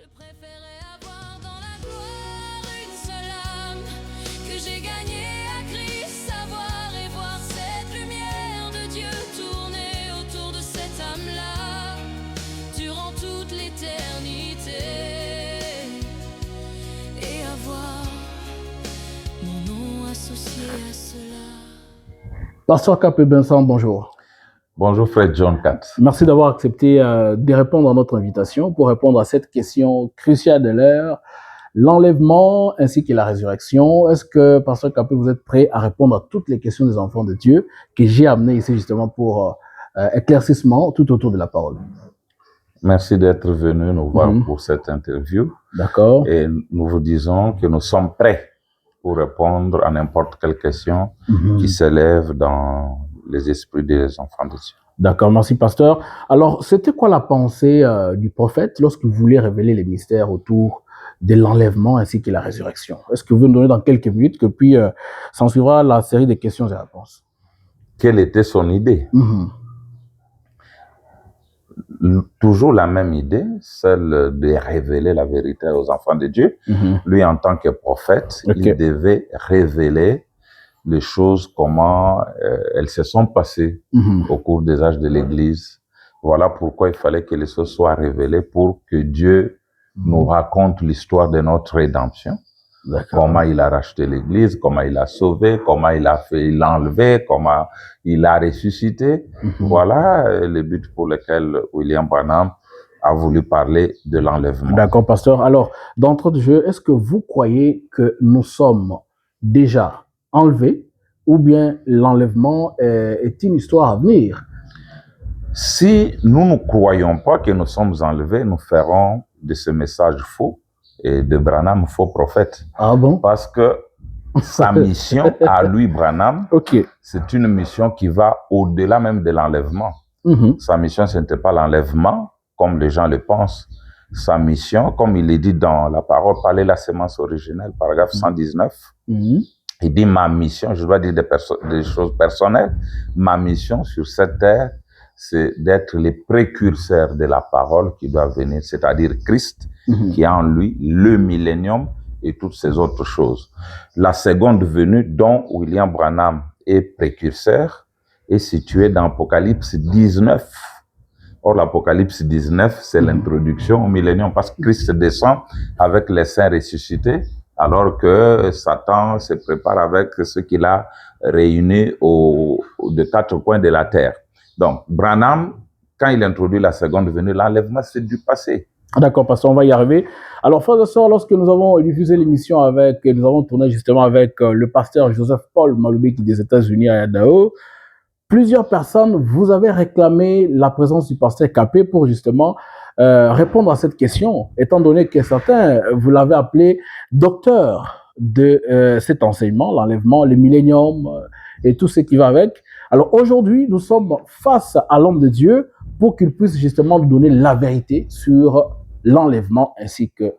Je préférais avoir dans la gloire une seule âme que j'ai gagnée à Christ, savoir et voir cette lumière de Dieu tourner autour de cette âme-là durant toute l'éternité et avoir mon nom associé à cela. Pasteur Capé Vincent, bonjour. Bonjour Frère John Katz. Merci d'avoir accepté de répondre à notre invitation pour répondre à cette question cruciale de l'heure, l'enlèvement ainsi que la résurrection. Est-ce que, Pasteur Capé, vous êtes prêt à répondre à toutes les questions des enfants de Dieu que j'ai amenées ici justement pour éclaircissement tout autour de la parole? Merci d'être venu nous voir pour cette interview. D'accord. Et nous vous disons que nous sommes prêts pour répondre à n'importe quelle question qui s'élève dans les esprits des enfants de Dieu. D'accord, merci pasteur. Alors, c'était quoi la pensée du prophète lorsqu'il voulait révéler les mystères autour de l'enlèvement ainsi que la résurrection? Est-ce que vous nous donnez dans quelques minutes que puis s'en suivra la série de questions et réponses? Quelle était son idée? Toujours la même idée, celle de révéler la vérité aux enfants de Dieu. Lui, en tant que prophète, il devait révéler les choses, comment elles se sont passées au cours des âges de l'Église. Voilà pourquoi il fallait que les choses soient révélées pour que Dieu nous raconte l'histoire de notre rédemption. Comment il a racheté l'Église, comment il a sauvé, comment il a fait l'enlever, comment il a ressuscité. Voilà le but pour lequel William Branham a voulu parler de l'enlèvement. D'accord, pasteur. Alors, d'entrée de jeu, est-ce que vous croyez que nous sommes déjà enlevés ou bien l'enlèvement est une histoire à venir? Si nous ne croyons pas que nous sommes enlevés, nous ferons de ce message faux et de Branham faux prophète. Ah bon? Parce que sa mission à lui, Branham, c'est une mission qui va au-delà même de l'enlèvement. Sa mission, ce n'était pas l'enlèvement, comme les gens le pensent. Sa mission, comme il est dit dans la parole, parler la sémence originelle, paragraphe 119, il dit ma mission, je dois dire des choses personnelles, ma mission sur cette terre, c'est d'être les précurseurs de la parole qui doit venir, c'est-à-dire Christ, qui a en lui le millénium et toutes ces autres choses. La seconde venue, dont William Branham est précurseur, est située dans Apocalypse 19. Or, l'Apocalypse 19, c'est l'introduction au millénium, parce que Christ descend avec les saints ressuscités, alors que Satan se prépare avec ceux qu'il a réunis de quatre coins de la terre. Donc, Branham, quand il introduit la seconde venue, l'enlèvement, c'est du passé. D'accord, pasteur, on va y arriver. Alors, frères et sœurs, lorsque nous avons diffusé l'émission nous avons tourné justement avec le pasteur Joseph-Paul Maloubeki des États-Unis à Idaho, plusieurs personnes vous avez réclamé la présence du pasteur Capé pour justement répondre à cette question, étant donné que certains, vous l'avez appelé docteur de cet enseignement, l'enlèvement, le millénium et tout ce qui va avec. Alors aujourd'hui, nous sommes face à l'homme de Dieu pour qu'il puisse justement nous donner la vérité sur l'enlèvement ainsi que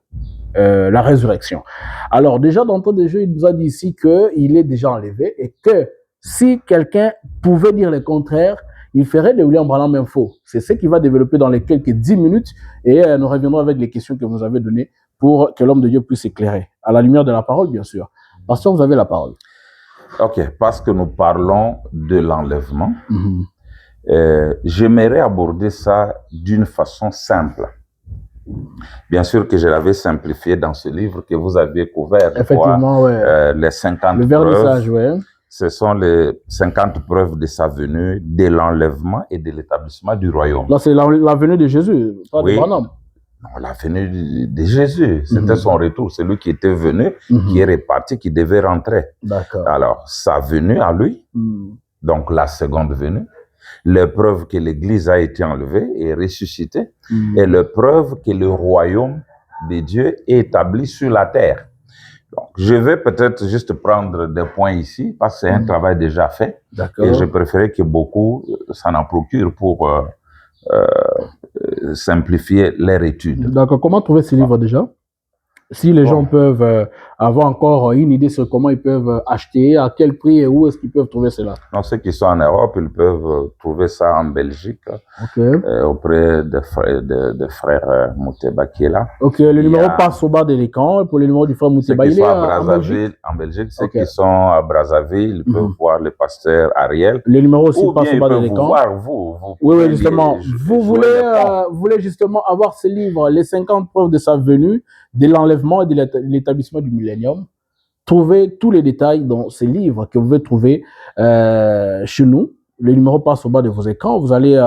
la résurrection. Alors déjà, d'entrée de jeu, il nous a dit ici qu'il est déjà enlevé et que si quelqu'un pouvait dire le contraire, il ferait de William Branham un faux. C'est ce qu'il va développer dans les quelques 10 minutes et nous reviendrons avec les questions que vous avez données pour que l'homme de Dieu puisse éclairer. À la lumière de la parole, bien sûr. Pasteur, vous avez la parole. Ok, parce que nous parlons de l'enlèvement, j'aimerais aborder ça d'une façon simple. Bien sûr que je l'avais simplifié dans ce livre que vous aviez couvert. Effectivement, les 50 le vernissage, preuves. Ce sont les 50 preuves de sa venue, de l'enlèvement et de l'établissement du royaume. Là, c'est la venue de Jésus, pas de Branham. Non, la venue de Jésus, c'était son retour. C'est lui qui était venu, qui est reparti, qui devait rentrer. D'accord. Alors, sa venue à lui, donc la seconde venue, l'épreuve que l'Église a été enlevée et ressuscitée, et l'épreuve que le royaume de Dieu est établi sur la terre. Donc, je vais peut-être juste prendre des points ici, parce que c'est un travail déjà fait. Et je préférais que beaucoup s'en en procurent pour simplifier leur étude. D'accord. Comment trouver ce livre déjà? Si les gens peuvent avoir encore une idée sur comment ils peuvent acheter, à quel prix et où est-ce qu'ils peuvent trouver cela? Non, ceux qui sont en Europe, ils peuvent trouver ça en Belgique, auprès de frère Mouteba qui est là. Ok, le numéro passe au bas de l'écran pour le numéro du frère Mouteba. Ceux qui sont à Brazzaville, en Belgique, ceux qui sont à Brazzaville, ils peuvent voir le pasteur Ariel. Le numéro aussi passe au bas de l'écran. Voir vous. Oui, justement. Vous voulez justement avoir ce livre, les 50 preuves de sa venue, de l'enlèvement et de l'établissement du millénium. Trouvez tous les détails dans ces livres que vous pouvez trouver chez nous. Le numéro passe au bas de vos écrans. Vous allez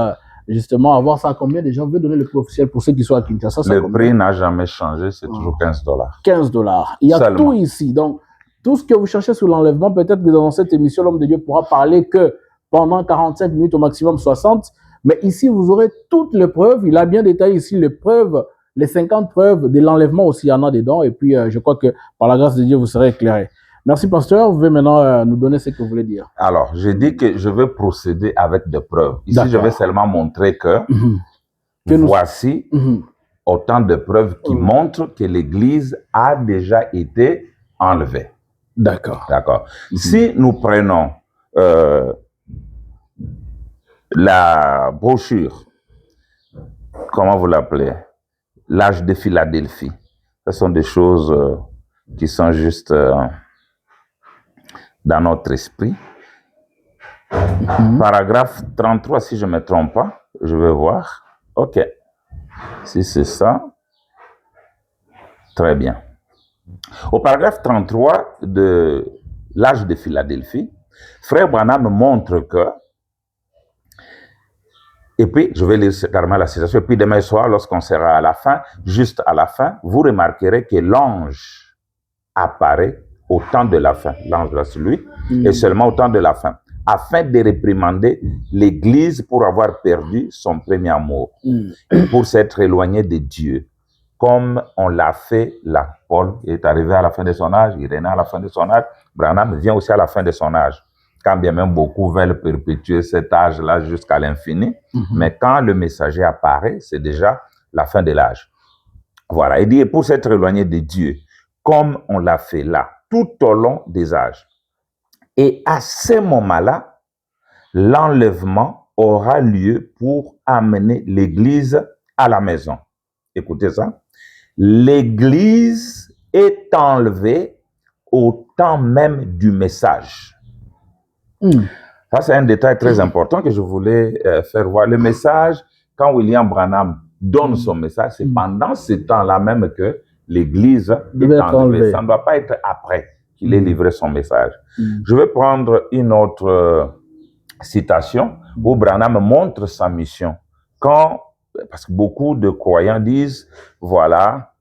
justement avoir ça. Combien de gens veulent donner le prix officiel pour ceux qui sont à Kinshasa? Le prix n'a jamais changé, c'est toujours $15. $15. Il y a tout ici. Donc, tout ce que vous cherchez sur l'enlèvement, peut-être que dans cette émission, l'homme de Dieu pourra parler que pendant 45 minutes, au maximum 60. Mais ici, vous aurez toutes les preuves. Il a bien détaillé ici les preuves, les 50 preuves de l'enlèvement aussi, il y en a dedans. Et puis, je crois que par la grâce de Dieu, vous serez éclairé. Merci, pasteur. Vous pouvez maintenant nous donner ce que vous voulez dire. Alors, je dis que je vais procéder avec des preuves. Ici, je vais seulement montrer que voici autant de preuves qui montrent que l'Église a déjà été enlevée. D'accord. Si nous prenons la brochure, comment vous l'appelez, l'âge de Philadelphie, ce sont des choses qui sont juste dans notre esprit. Paragraphe 33, si je ne me trompe pas, je vais voir. Ok. Si c'est ça, très bien. Au paragraphe 33 de l'âge de Philadelphie, Frère Branham montre que, et puis je vais lire carrément la citation, et puis demain soir, lorsqu'on sera à la fin, juste à la fin, vous remarquerez que l'ange apparaît au temps de la fin. L'ange là, c'est lui, et seulement au temps de la fin, afin de réprimander l'Église pour avoir perdu son premier amour, et pour s'être éloigné de Dieu, comme on l'a fait là. Paul est arrivé à la fin de son âge, Irénée à la fin de son âge, Branham vient aussi à la fin de son âge. Quand bien même beaucoup veulent perpétuer cet âge-là jusqu'à l'infini, mais quand le messager apparaît, c'est déjà la fin de l'âge. Voilà, il dit, pour s'être éloigné de Dieu, comme on l'a fait là, tout au long des âges. Et à ce moment-là, l'enlèvement aura lieu pour amener l'Église à la maison. Écoutez ça. L'Église est enlevée au temps même du message. Ça, c'est un détail très important que je voulais faire voir. Le message, quand William Branham donne son message, c'est pendant ce temps-là même que l'Église est enlevée. Ça ne doit pas être après qu'il ait livré son message. Je vais prendre une autre citation où Branham montre sa mission. Parce que beaucoup de croyants disent, voilà,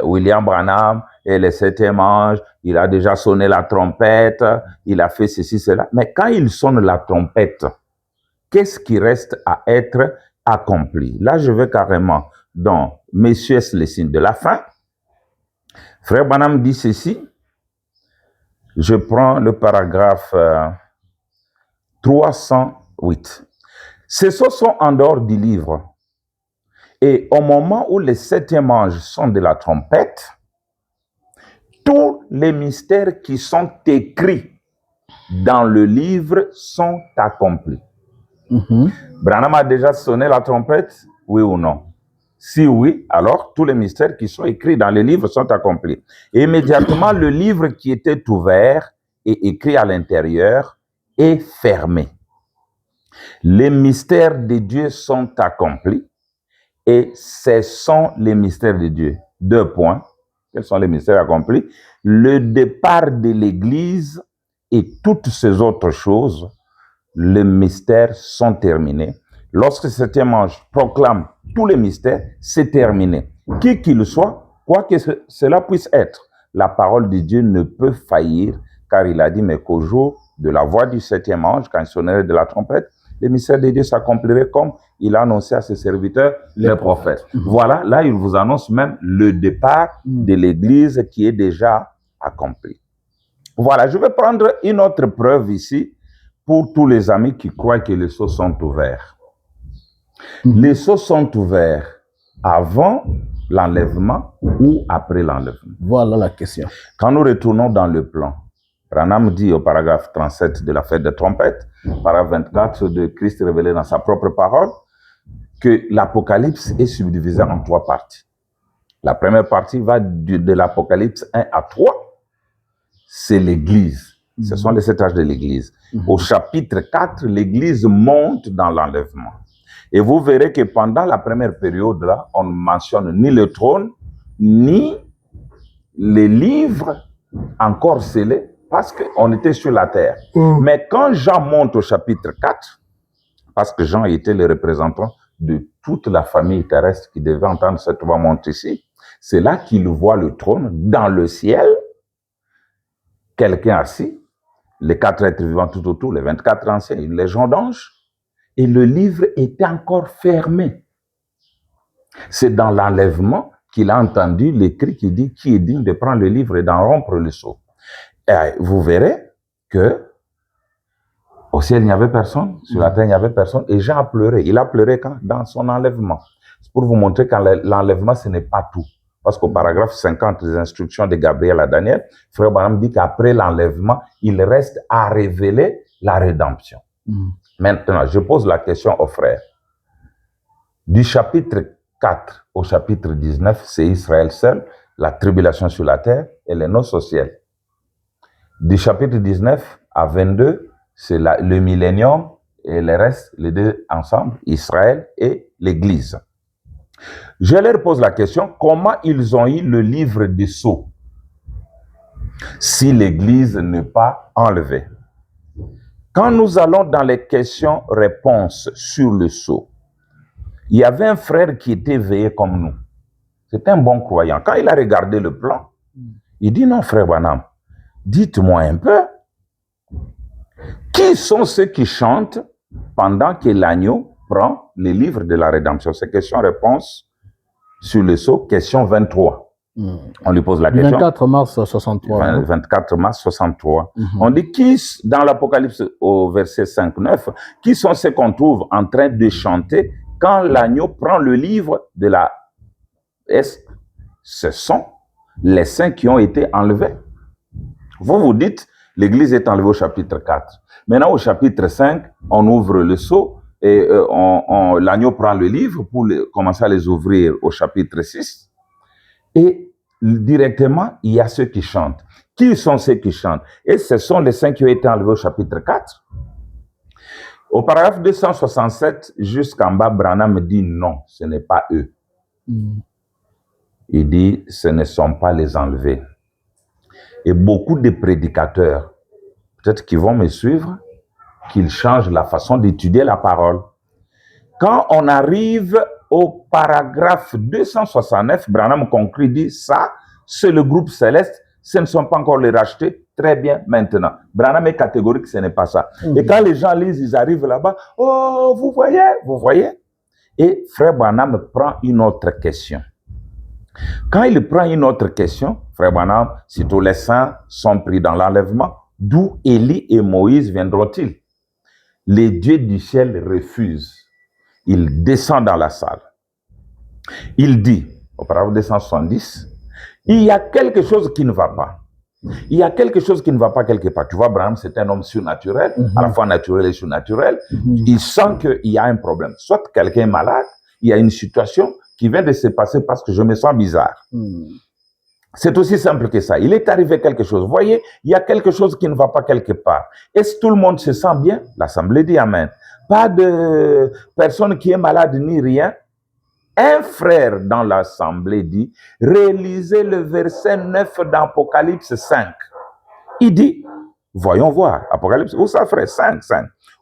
William Branham est le 7e ange, il a déjà sonné la trompette, il a fait ceci, cela. Mais quand il sonne la trompette, qu'est-ce qui reste à être accompli? Là, je vais carrément dans Messieurs, les signes de la fin. Frère Branham dit ceci. Je prends le paragraphe 308. Ces choses sont en dehors du livre. Et au moment où les 7e anges sonne de la trompette, tous les mystères qui sont écrits dans le livre sont accomplis. Branham a déjà sonné la trompette, oui ou non? Si oui, alors tous les mystères qui sont écrits dans le livre sont accomplis. Et immédiatement, le livre qui était ouvert et écrit à l'intérieur est fermé. Les mystères de Dieu sont accomplis. Et ce sont les mystères de Dieu. 2 points. Quels sont les mystères accomplis? Le départ de l'Église et toutes ces autres choses, les mystères sont terminés. Lorsque le 7e ange proclame tous les mystères, c'est terminé. Qui qu'il soit, quoi que cela puisse être, la parole de Dieu ne peut faillir, car il a dit, mais qu'au jour de la voix du 7e ange, quand il sonnerait de la trompette, les mystères de Dieu s'accompliraient comme il a annoncé à ses serviteurs, les prophètes. Voilà, là, il vous annonce même le départ de l'Église qui est déjà accompli. Voilà, je vais prendre une autre preuve ici pour tous les amis qui croient que les sceaux sont ouverts. Les sceaux sont ouverts avant l'enlèvement ou après l'enlèvement? Voilà la question. Quand nous retournons dans le plan, Branham dit au paragraphe 37 de la fête des trompettes, paragraphe 24 de Christ révélé dans sa propre parole, que l'Apocalypse est subdivisé en 3 parties. La première partie va de l'Apocalypse 1 à 3. C'est l'Église. Ce sont les 7 âges de l'Église. Au chapitre 4, l'Église monte dans l'enlèvement. Et vous verrez que pendant la première période, là, on ne mentionne ni le trône, ni les livres encore scellés, parce qu'on était sur la terre. Mais quand Jean monte au chapitre 4, parce que Jean était le représentant de toute la famille terrestre qui devait entendre cette voix monter ici, c'est là qu'il voit le trône dans le ciel, quelqu'un assis, les 4 êtres vivants tout autour, les 24 anciens, une légion d'anges, et le livre était encore fermé. C'est dans l'enlèvement qu'il a entendu les cris qui dit « Qui est digne de prendre le livre et d'en rompre le sceau ?» Et vous verrez que au ciel, il n'y avait personne, sur la terre, il n'y avait personne, et Jean a pleuré. Il a pleuré quand? Dans son enlèvement. C'est pour vous montrer que l'enlèvement, ce n'est pas tout. Parce qu'au paragraphe 50 des instructions de Gabriel à Daniel, Frère Branham dit qu'après l'enlèvement, il reste à révéler la rédemption. Maintenant, je pose la question aux frères. Du chapitre 4 au chapitre 19, c'est Israël seul, la tribulation sur la terre et les noces au ciel. Du chapitre 19 à 22, c'est le millénium et le reste, les deux ensemble, Israël et l'Église. Je leur pose la question, comment ils ont eu le livre des sceaux si l'Église n'est pas enlevée? Quand nous allons dans les questions-réponses sur le sceau, il y avait un frère qui était éveillé comme nous. C'était un bon croyant. Quand il a regardé le plan, il dit, non, frère Branham, dites-moi un peu, qui sont ceux qui chantent pendant que l'agneau prend les livres de la rédemption? C'est question-réponse sur le sceau, question 23. On lui pose la question. 24 mars 63. 24 mars 63. On dit qui, dans l'Apocalypse au verset 5-9, qui sont ceux qu'on trouve en train de chanter quand l'agneau prend le livre de la... Ce sont les saints qui ont été enlevés. Vous dites, l'Église est enlevée au chapitre 4. Maintenant, au chapitre 5, on ouvre le sceau et l'agneau prend le livre pour commencer à les ouvrir au chapitre 6. Et directement, il y a ceux qui chantent. Qui sont ceux qui chantent? Et ce sont les saints qui ont été enlevés au chapitre 4. Au paragraphe 267, jusqu'en bas, Branham dit non, ce n'est pas eux. Il dit, ce ne sont pas les enlevés. Et beaucoup de prédicateurs, peut-être qu'ils vont me suivre, qu'ils changent la façon d'étudier la parole. Quand on arrive au paragraphe 269, Branham conclut, dit ça, c'est le groupe céleste, ce ne sont pas encore les rachetés, très bien maintenant. Branham est catégorique, ce n'est pas ça. Et quand les gens lisent, ils arrivent là-bas, oh, vous voyez. Et Frère Branham prend une autre question. Quand il prend une autre question, Frère Branham, si tous les saints sont pris dans l'enlèvement, d'où Élie et Moïse viendront-ils? Les dieux du ciel refusent. Il descend dans la salle. Il dit, au paragraphe 270, il y a quelque chose qui ne va pas. Il y a quelque chose qui ne va pas quelque part. Tu vois, Branham, c'est un homme surnaturel, à la fois naturel et surnaturel. Il sent qu'il y a un problème. Soit quelqu'un est malade, il y a une situation qui vient de se passer parce que je me sens bizarre. C'est aussi simple que ça. Il est arrivé quelque chose. Vous voyez, il y a quelque chose qui ne va pas quelque part. Est-ce que tout le monde se sent bien? L'Assemblée dit Amen. Pas de personne qui est malade ni rien. Un frère dans l'Assemblée dit, réalisez le verset 9 d'Apocalypse 5. Il dit, voyons voir, Apocalypse, où ça frère? 5.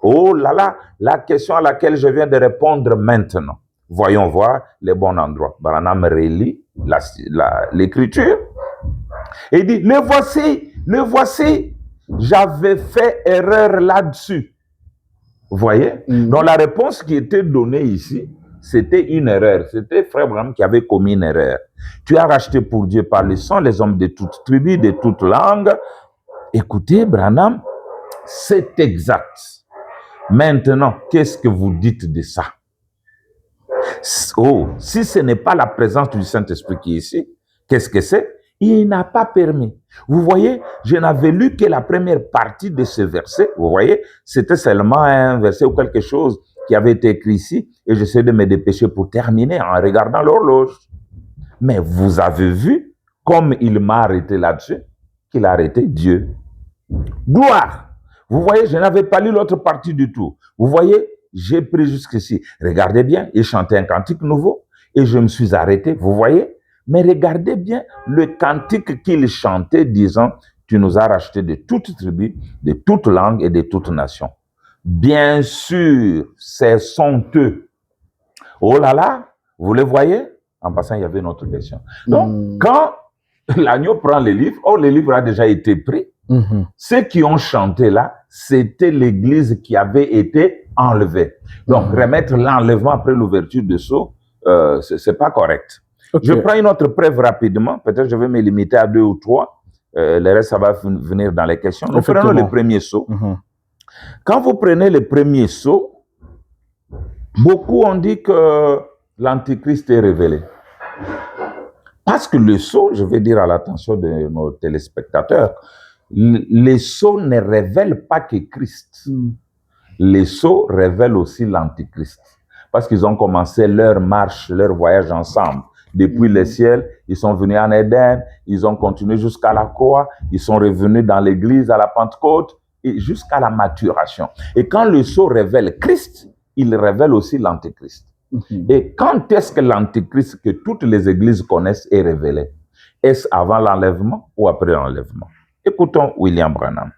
Oh là là, la question à laquelle je viens de répondre maintenant. Voyons voir les bons endroits. Branham relit l'écriture et dit, le voici, j'avais fait erreur là-dessus. Vous voyez? Donc la réponse qui était donnée ici, c'était une erreur. C'était Frère Branham qui avait commis une erreur. Tu as racheté pour Dieu par le sang les hommes de toutes tribus, de toutes langues. Écoutez, Branham, c'est exact. Maintenant, qu'est-ce que vous dites de ça? Oh, si ce n'est pas la présence du Saint-Esprit qui est ici, qu'est-ce que c'est? Il n'a pas permis. Vous voyez, je n'avais lu que la première partie de ce verset. Vous voyez, c'était seulement un verset ou quelque chose qui avait été écrit ici. Et j'essaie de me dépêcher pour terminer en regardant l'horloge. Mais vous avez vu, comme il m'a arrêté là-dessus, qu'il a arrêté Dieu. Gloire! Vous voyez, je n'avais pas lu l'autre partie du tout. Vous voyez, j'ai pris jusqu'ici. Regardez bien, il chantait un cantique nouveau et je me suis arrêté. Vous voyez? Mais regardez bien le cantique qu'il chantait disant, tu nous as rachetés de toute tribu, de toute langue et de toute nation. Bien sûr, c'est honteux. Oh là là, vous le voyez? En passant, il y avait une autre question. Donc, quand l'agneau prend le livre a déjà été pris. Ceux qui ont chanté là, c'était l'église qui avait été enlevée. Donc, remettre l'enlèvement après l'ouverture du sceau, c'est pas correct. Okay. Je prends une autre preuve rapidement. Peut-être je vais me limiter à 2 ou 3. Le reste, ça va venir dans les questions. Nous prenons le premier sceau. Quand vous prenez le premier sceau, beaucoup ont dit que l'Antichrist est révélé. Parce que le sceau, je vais dire à l'attention de nos téléspectateurs, les sceaux ne révèlent pas que Christ. Les sceaux révèlent aussi l'Antichrist. Parce qu'ils ont commencé leur marche, leur voyage ensemble. Depuis le ciel, ils sont venus en Éden, ils ont continué jusqu'à la croix, ils sont revenus dans l'église à la Pentecôte et jusqu'à la maturation. Et quand le sceau révèle Christ, il révèle aussi l'Antichrist. Et quand est-ce que l'Antichrist que toutes les églises connaissent est révélé? Est-ce avant l'enlèvement ou après l'enlèvement? Écoutons William Branham.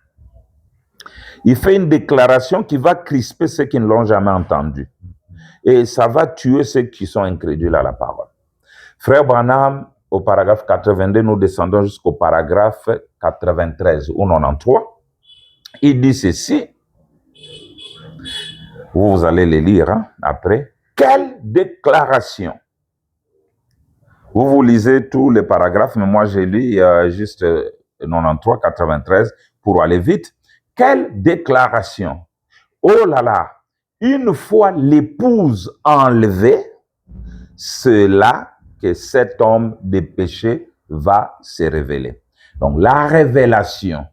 Il fait une déclaration qui va crisper ceux qui ne l'ont jamais entendu. Et ça va tuer ceux qui sont incrédules à la parole. Frère Branham, au paragraphe 82, nous descendons jusqu'au paragraphe 93 ou 93. Il dit ceci. Vous allez les lire après. Quelle déclaration! Vous lisez tous les paragraphes, mais moi j'ai lu juste 93, 93 pour aller vite. Quelle déclaration! Oh là là! Une fois l'épouse enlevée, c'est là que cet homme de péché va se révéler. Donc la révélation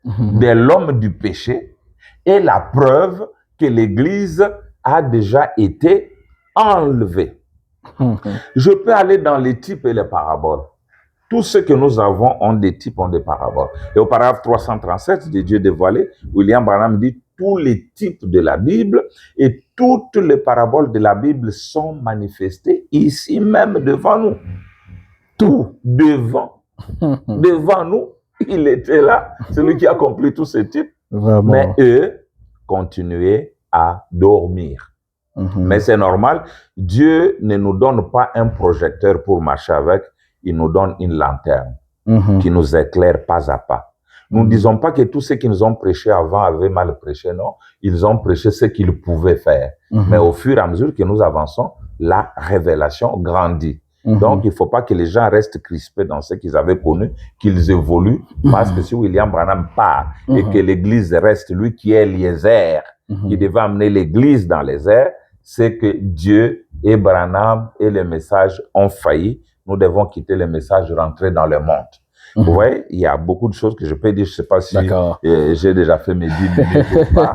de l'homme du péché est la preuve que l'Église a déjà été enlevée. Je peux aller dans les types et les paraboles. Tout ce que nous avons ont des types, ont des paraboles. Et au paragraphe 337 de Dieu dévoilé, William Branham dit tous les types de la Bible et toutes les paraboles de la Bible sont manifestées ici même devant nous. Tout devant. Devant nous, il était là, celui qui a accompli tous ces types. Vraiment. Mais eux continuaient à dormir. Mais c'est normal, Dieu ne nous donne pas un projecteur pour marcher avec, il nous donne une lanterne qui nous éclaire pas à pas. Nous ne disons pas que tous ceux qui nous ont prêché avant avaient mal prêché, non. Ils ont prêché ce qu'ils pouvaient faire. Mais au fur et à mesure que nous avançons, la révélation grandit. Donc, il ne faut pas que les gens restent crispés dans ce qu'ils avaient connu, qu'ils évoluent. Parce que si William Branham part et que l'Église reste, lui qui est Eliezer, qui devait amener l'Église dans les airs, c'est que Dieu et Branham et les messages ont failli. Nous devons quitter les messages, rentrer dans le monde. Vous voyez, il y a beaucoup de choses que je peux dire. Je ne sais pas si j'ai déjà fait mes 10 minutes ou pas.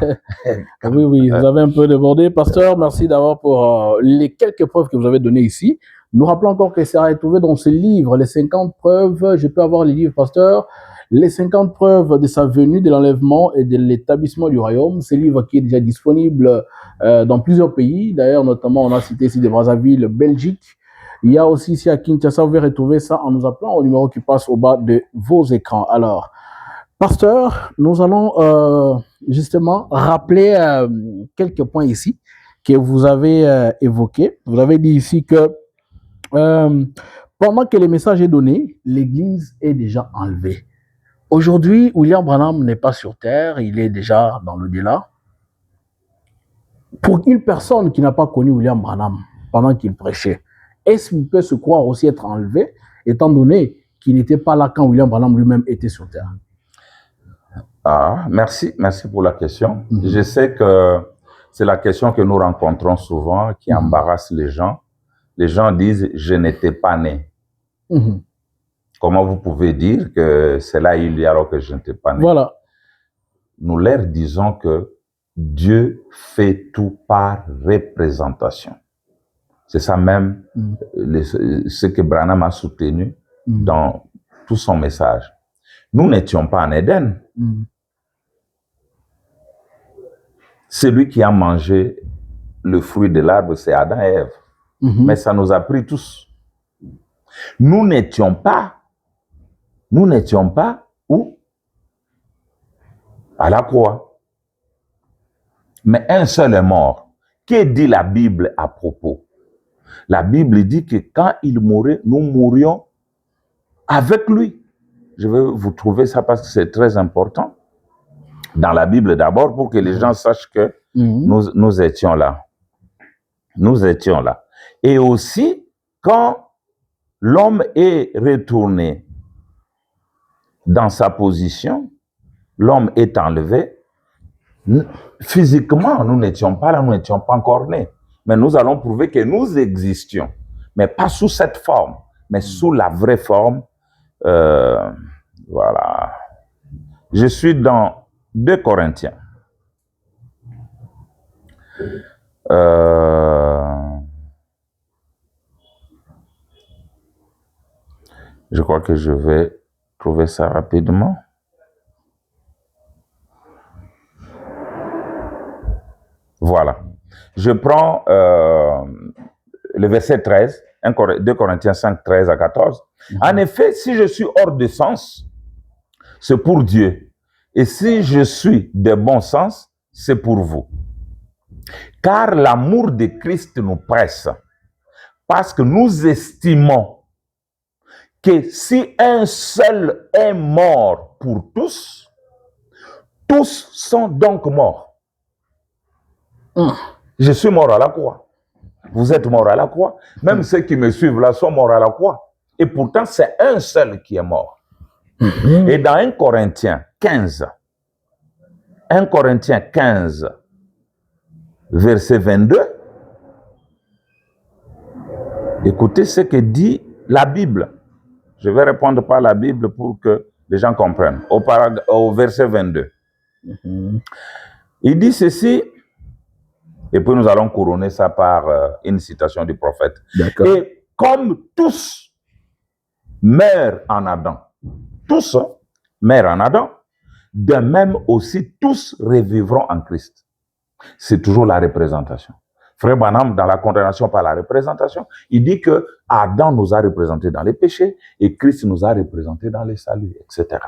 Oui, vous avez un peu débordé. Pasteur, merci d'avoir pour les quelques preuves que vous avez données ici. Nous rappelons encore que ça a été trouvé dans ce livre, les 50 preuves. Je peux avoir les livres, pasteur. Les 50 preuves de sa venue, de l'enlèvement et de l'établissement du royaume. Ce livre qui est déjà disponible dans plusieurs pays. D'ailleurs, notamment, on a cité ici de Brazzaville, Belgique. Il y a aussi ici à Kinshasa, vous pouvez retrouver ça en nous appelant au numéro qui passe au bas de vos écrans. Alors, pasteur, nous allons justement rappeler quelques points ici que vous avez évoqués. Vous avez dit ici que pendant que le message est donné, l'Église est déjà enlevée. Aujourd'hui, William Branham n'est pas sur terre, il est déjà dans l'au-delà. Pour une personne qui n'a pas connu William Branham pendant qu'il prêchait, est-ce qu'il peut se croire aussi être enlevé, étant donné qu'il n'était pas là quand William Branham lui-même était sur terre? Merci pour la question. Je sais que C'est la question que nous rencontrons souvent, qui embarrasse les gens. Les gens disent « je n'étais pas né ». Comment vous pouvez dire que c'est là il y a alors que je n'étais pas né? Voilà. Nous leur disons que Dieu fait tout par représentation. C'est ça même ce que Branham a soutenu dans tout son message. Nous n'étions pas en Éden. Celui qui a mangé le fruit de l'arbre, c'est Adam et Ève. Mais ça nous a pris tous. Nous n'étions pas où? À la croix. Mais un seul est mort. Que dit la Bible à propos? La Bible dit que quand il mourait, nous mourions avec lui. Je vais vous trouver ça parce que c'est très important. Dans la Bible d'abord, pour que les gens sachent que nous étions là. Nous étions là. Et aussi, quand l'homme est retourné dans sa position, l'homme est enlevé, physiquement, nous n'étions pas là, nous n'étions pas encore nés. Mais nous allons prouver que nous existions. Mais pas sous cette forme, mais sous la vraie forme. Voilà. Je suis dans 2 Corinthiens. Je crois que je vais trouver ça rapidement. Voilà. Je prends le verset 13, 2 Corinthiens 5, 13 à 14. En effet, si je suis hors de sens, c'est pour Dieu. Et si je suis de bon sens, c'est pour vous. Car l'amour de Christ nous presse, parce que nous estimons que si un seul est mort pour tous, tous sont donc morts. Je suis mort à la croix. Vous êtes mort à la croix. Même ceux qui me suivent là sont morts à la croix. Et pourtant, c'est un seul qui est mort. Et dans 1 Corinthiens 15, verset 22, écoutez ce que dit la Bible. Je vais répondre par la Bible pour que les gens comprennent. Au verset 22. Il dit ceci, et puis nous allons couronner ça par une citation du prophète. Et comme tous meurent en Adam, tous meurent en Adam, de même aussi tous revivront en Christ. C'est toujours la représentation. Frère Branham, dans la condamnation par la représentation, il dit que Adam nous a représentés dans les péchés et Christ nous a représentés dans les saluts, etc.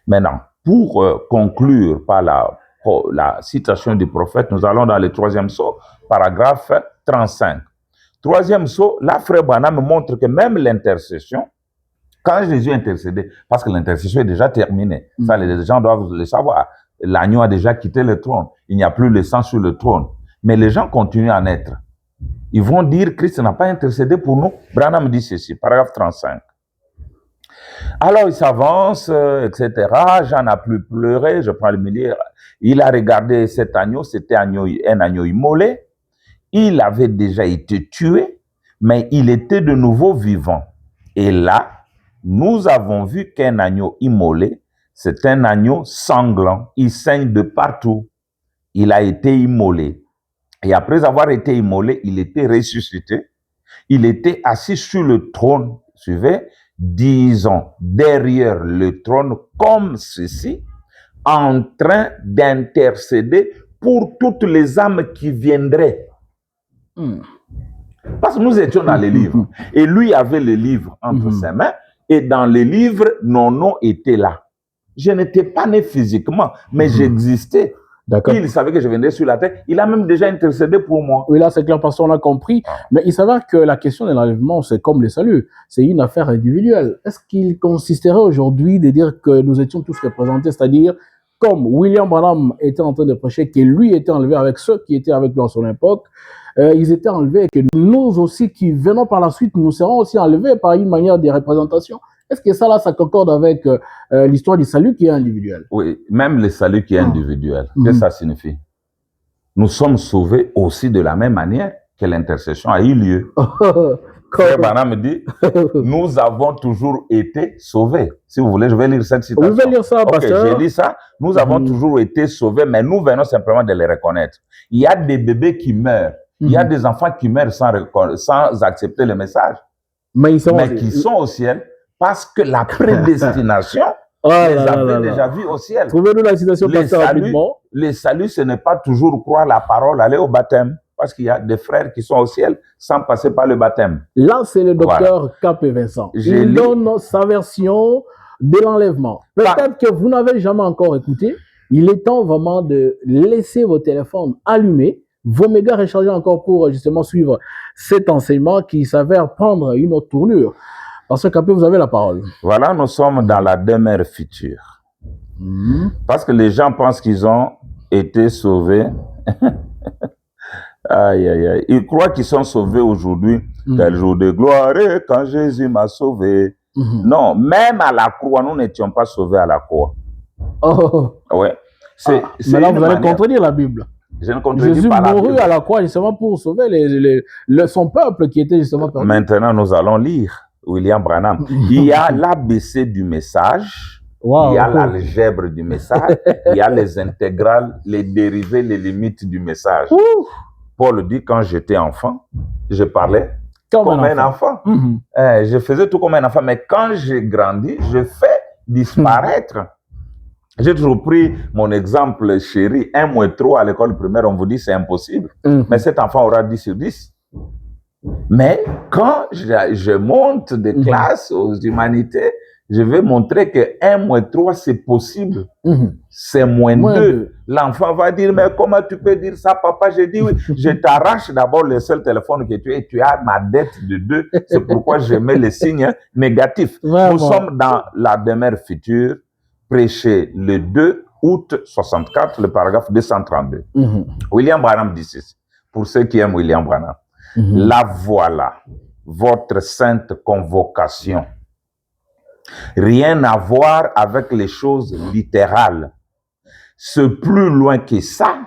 Maintenant, pour conclure par la citation du prophète, nous allons dans le 3e sceau, paragraphe 35. 3e sceau, là, Frère Branham montre que même l'intercession, quand Jésus intercédait, parce que l'intercession est déjà terminée, ça les gens doivent le savoir, l'agneau a déjà quitté le trône, il n'y a plus le sang sur le trône, mais les gens continuent à naître. Ils vont dire, Christ n'a pas intercédé pour nous. Branham dit ceci, paragraphe 35. Alors il s'avance, etc. Jean n'a plus pleuré, je prends le milieu. Il a regardé cet agneau, c'était un agneau immolé. Il avait déjà été tué, mais il était de nouveau vivant. Et là, nous avons vu qu'un agneau immolé, c'est un agneau sanglant. Il saigne de partout. Il a été immolé. Et après avoir été immolé, il était ressuscité. Il était assis sur le trône, suivez, disons, derrière le trône, comme ceci, en train d'intercéder pour toutes les âmes qui viendraient. Parce que nous étions dans les livres. Et lui avait le livre entre ses mains. Et dans les livres, nos noms étaient là. Je n'étais pas né physiquement, mais j'existais. Il savait que je viendrais sur la terre. Il a même déjà intercédé pour moi. Oui, là, c'est clair, parce qu'on a compris. Mais il s'avère que la question de l'enlèvement, c'est comme le salut. C'est une affaire individuelle. Est-ce qu'il consisterait aujourd'hui de dire que nous étions tous représentés, c'est-à-dire, comme William Branham était en train de prêcher, que lui était enlevé avec ceux qui étaient avec lui en son époque, ils étaient enlevés et que nous aussi, qui venons par la suite, nous serons aussi enlevés par une manière de représentation. Est-ce que ça, là, ça concorde avec l'histoire du salut qui est individuel? Oui, même le salut qui est individuel. Qu'est-ce que ça signifie? nous sommes sauvés aussi de la même manière que l'intercession a eu lieu. Frère Branham me dit, nous avons toujours été sauvés. Si vous voulez, je vais lire cette citation. Vous pouvez lire ça, pasteur. J'ai lu ça. Nous avons toujours été sauvés, mais nous venons simplement de les reconnaître. Il y a des bébés qui meurent. Il y a des enfants qui meurent sans accepter le message. Mais qui sont au ciel parce que la prédestination les avait déjà vus au ciel. Trouvez-nous la citation, pasteur, rapidement. Les saluts, ce n'est pas toujours croire la parole, aller au baptême. Parce qu'il y a des frères qui sont au ciel sans passer par le baptême. Là, c'est le docteur Capé Vincent. Il donne sa version de l'enlèvement. Peut-être que vous n'avez jamais encore écouté. Il est temps vraiment de laisser vos téléphones allumés, vos mégas rechargés encore pour justement suivre cet enseignement qui s'avère prendre une autre tournure. Parce que Capé, vous avez la parole. Voilà, nous sommes dans la demeure future. Parce que les gens pensent qu'ils ont été sauvés. Aïe, aïe, aïe. Ils croient qu'ils sont sauvés aujourd'hui. Tel jour de gloire, quand Jésus m'a sauvé. Non, même à la croix, nous n'étions pas sauvés à la croix. Ouais. Mais là, vous allez contredire la Bible. Je ne contredis Jésus pas la mourut Bible. à la croix justement pour sauver son peuple qui était justement perdu. Maintenant, nous allons lire William Branham. Il y a l'ABC du message. Wow. Il y a l'algèbre du message. Il y a les intégrales, les dérivés, les limites du message. Paul dit, quand j'étais enfant, je parlais comme un enfant. Je faisais tout comme un enfant. Mais quand j'ai grandi, je fais disparaître. J'ai toujours pris mon exemple chéri. 1-3 à l'école primaire, on vous dit c'est impossible. Mais cet enfant aura 10 sur 10. Mais quand je monte de classe aux humanités, je vais montrer que 1-3, c'est possible. C'est -2. L'enfant va dire, mais comment tu peux dire ça, papa? J'ai dit, oui, je t'arrache d'abord le seul téléphone que tu as et tu as ma dette de 2. C'est pourquoi je mets les signes négatifs. Nous sommes dans la demeure future, prêché le 2 août 64, le paragraphe 232. William Branham dit ceci, pour ceux qui aiment William Branham. La voilà, votre sainte convocation. Rien à voir avec les choses littérales. Ce plus loin que ça,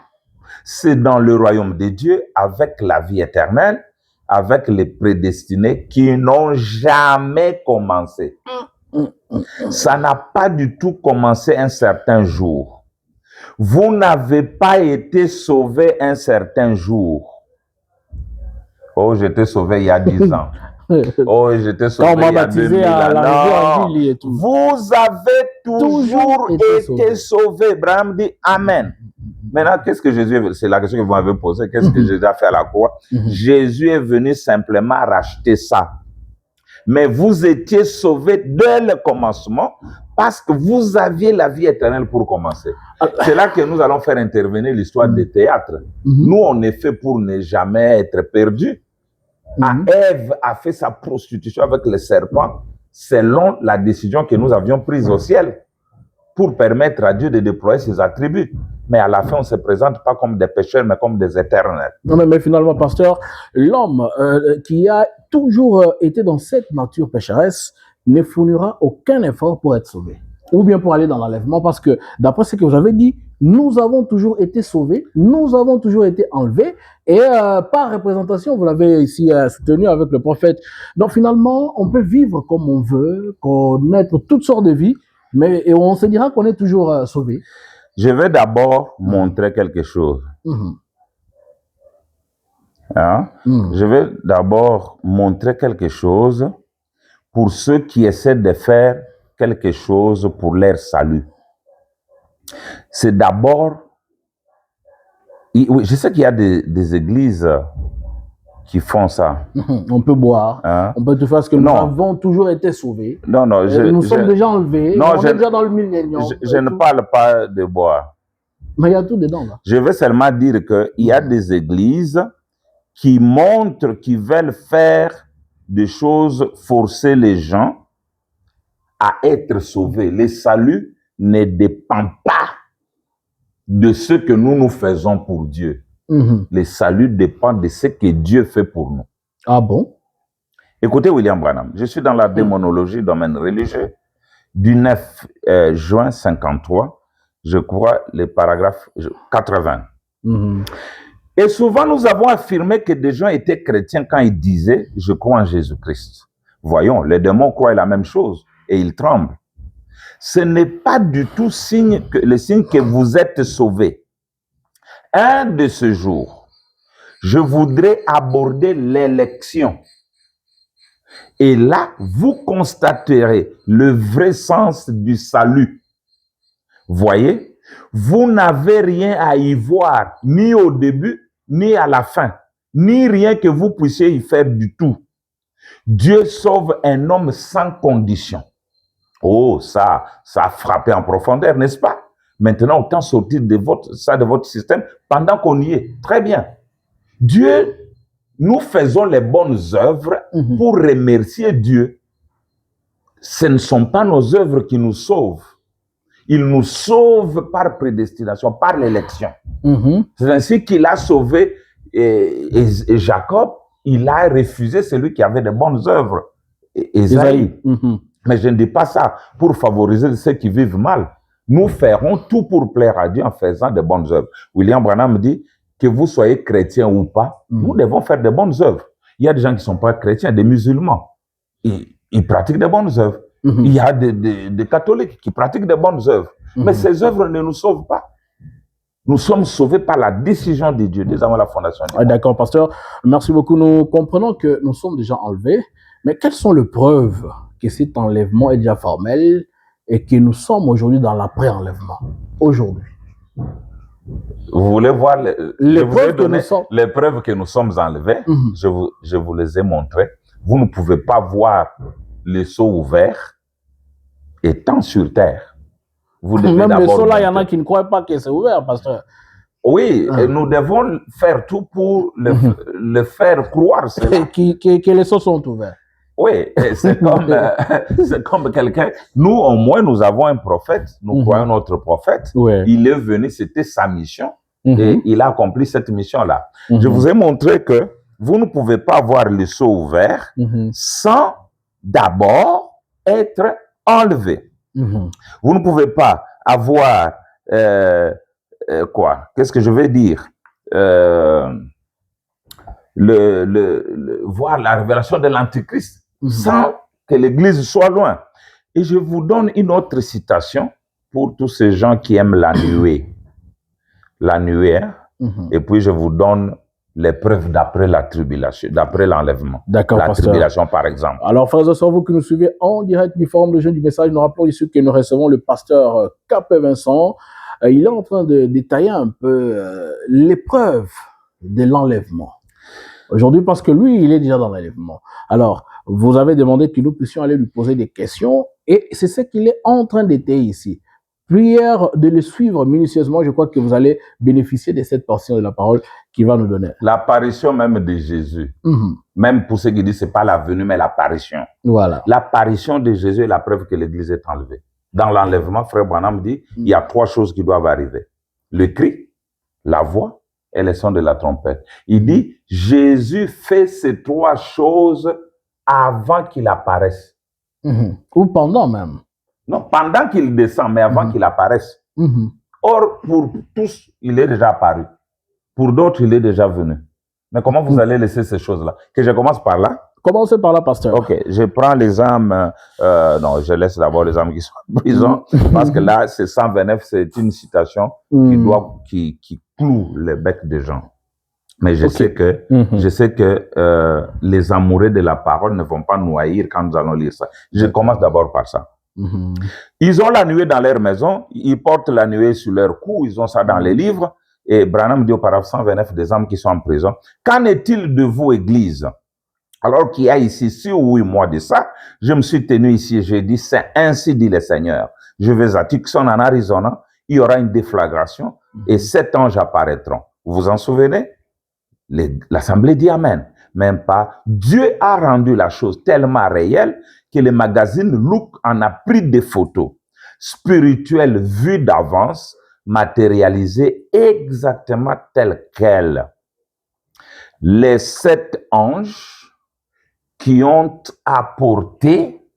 c'est dans le royaume de Dieu avec la vie éternelle, avec les prédestinés qui n'ont jamais commencé. Ça n'a pas du tout commencé un certain jour. Vous n'avez pas été sauvé un certain jour. Oh, j'étais sauvé il y a 10 ans. Oh, j'étais sauvé il y a 2000 ans. Vous avez toujours été sauvé. Abraham dit Amen. Maintenant, qu'est-ce que Jésus, c'est la question que vous m'avez posée, qu'est-ce que Jésus a fait à la croix? Jésus est venu simplement racheter ça. Mais vous étiez sauvés dès le commencement parce que vous aviez la vie éternelle pour commencer. C'est là que nous allons faire intervenir l'histoire des théâtres. Nous, on est fait pour ne jamais être perdus. Ève a fait sa prostitution avec le serpent selon la décision que nous avions prise au ciel pour permettre à Dieu de déployer ses attributs. Mais à la fin, on ne se présente pas comme des pécheurs, mais comme des éternels. Non, mais finalement, pasteur, l'homme qui a toujours été dans cette nature pécheresse ne fournira aucun effort pour être sauvé. Ou bien pour aller dans l'enlèvement, parce que d'après ce que vous avez dit, nous avons toujours été sauvés, nous avons toujours été enlevés, et par représentation, vous l'avez ici soutenu avec le prophète. Donc finalement, on peut vivre comme on veut, connaître toutes sortes de vies, mais et on se dira qu'on est toujours sauvé. Je vais d'abord montrer quelque chose. Je vais d'abord montrer quelque chose pour ceux qui essaient de faire quelque chose pour leur salut. C'est d'abord... Oui, je sais qu'il y a des églises qui font ça. On peut boire, on peut tout faire parce que nous avons toujours été sauvés. Non, non, nous sommes déjà enlevés, on est déjà dans le millénium. Je ne parle pas de boire. Mais il y a tout dedans, là. Je veux seulement dire qu'il y a des églises qui montrent qu'ils veulent faire des choses, forcer les gens à être sauvés. Le salut ne dépend pas de ce que nous faisons pour Dieu. Le salut dépend de ce que Dieu fait pour nous. Ah bon? Écoutez William Branham, je suis dans la démonologie, domaine religieux, du 9 juin 53, je crois, le paragraphe 80. Et souvent, nous avons affirmé que des gens étaient chrétiens quand ils disaient « Je crois en Jésus-Christ ». Voyons, les démons croient la même chose et ils tremblent. Ce n'est pas du tout le signe que vous êtes sauvés. Un de ces jours, je voudrais aborder l'élection. Et là, vous constaterez le vrai sens du salut. Voyez, vous n'avez rien à y voir, ni au début, ni à la fin, ni rien que vous puissiez y faire du tout. Dieu sauve un homme sans condition. Oh, ça a frappé en profondeur, n'est-ce pas? Maintenant, autant sortir de votre système pendant qu'on y est. Très bien. Dieu, nous faisons les bonnes œuvres pour remercier Dieu. Ce ne sont pas nos œuvres qui nous sauvent. Il nous sauve par prédestination, par l'élection. C'est ainsi qu'il a sauvé et Jacob, il a refusé celui qui avait de bonnes œuvres, Ésaïe. Mais je ne dis pas ça pour favoriser ceux qui vivent mal. Nous ferons tout pour plaire à Dieu en faisant de bonnes œuvres. William Branham dit que vous soyez chrétien ou pas, nous devons faire de bonnes œuvres. Il y a des gens qui ne sont pas chrétiens, des musulmans. Ils pratiquent de bonnes œuvres. Il y a des catholiques qui pratiquent de bonnes œuvres. Mais ces œuvres ne nous sauvent pas. Nous sommes sauvés par la décision de Dieu, dès avant la fondation. D'accord, pasteur. Merci beaucoup. Nous comprenons que nous sommes déjà enlevés. Mais quelles sont les preuves que cet enlèvement est déjà formel et que nous sommes aujourd'hui dans l'après-enlèvement? Aujourd'hui. Vous voulez voir les preuves que nous sommes enlevés? Je vous les ai montrées. Vous ne pouvez pas voir les seaux ouverts étant sur terre. Vous devez même les seaux là, il y en a qui ne croient pas que c'est ouvert, pasteur. Oui, et nous devons faire tout pour le faire croire cela. Que les seaux sont ouverts. Oui, c'est comme quelqu'un. Nous, au moins, nous avons un prophète. Nous croyons notre prophète. Il est venu, c'était sa mission. Et il a accompli cette mission-là. Je vous ai montré que vous ne pouvez pas avoir les seaux ouverts sans d'abord être enlevé. Vous ne pouvez pas avoir quoi? Qu'est-ce que je vais dire? Voir la révélation de l'Antichrist sans que l'Église soit loin. Et je vous donne une autre citation pour tous ces gens qui aiment la nuée. La nuée, hein? Et puis je vous donne les preuves d'après la tribulation, d'après l'enlèvement. D'accord, la pasteur. Tribulation, par exemple. Alors, frères et sœurs, vous qui nous suivez en direct du forum de jeunes du message, nous rappelons ici que nous recevons le pasteur Capé Vincent. Il est en train de détailler un peu l'épreuve de l'enlèvement. Aujourd'hui, parce que lui, il est déjà dans l'enlèvement. Alors, vous avez demandé que nous puissions aller lui poser des questions et c'est ce qu'il est en train d'étayer ici. Prière de le suivre minutieusement. Je crois que vous allez bénéficier de cette portion de la parole qu'il va nous donner. L'apparition même de Jésus. Même pour ceux qui disent que ce n'est pas la venue, mais l'apparition. Voilà. L'apparition de Jésus est la preuve que l'Église est enlevée. Dans l'enlèvement, frère Branham dit, il y a 3 choses qui doivent arriver. Le cri, la voix et le son de la trompette. Il dit, Jésus fait ces 3 choses avant qu'il apparaisse. Ou pendant même. Non, pendant qu'il descend, mais avant qu'il apparaisse. Or, pour tous, il est déjà apparu. Pour d'autres, il est déjà venu. Mais comment vous allez laisser ces choses-là? Que je commence par là? Commencez par là, pasteur. Ok, je prends les âmes. Non, je laisse d'abord les âmes qui sont en prison. Parce que là, c'est 129, c'est une citation qui cloue le bec des gens. Mais je sais que les amoureux de la parole ne vont pas nous haïr quand nous allons lire ça. Je commence d'abord par ça. Ils ont la nuée dans leur maison, ils portent la nuée sur leur cou, ils ont ça dans les livres. Et Branham dit au paragraphe 129 des hommes qui sont en prison, qu'en est-il de vous, Église? Alors qu'il y a ici 6 ou 8 mois de ça, je me suis tenu ici et j'ai dit, c'est ainsi dit le Seigneur. Je vais à Tucson, en Arizona, il y aura une déflagration et 7 anges apparaîtront. Vous vous en souvenez? L'Assemblée dit Amen. Même pas. Dieu a rendu la chose tellement réelle que le magazine Look en a pris des photos spirituelles vues d'avance, matérialisées exactement telles quelles. Les 7 anges qui ont apporté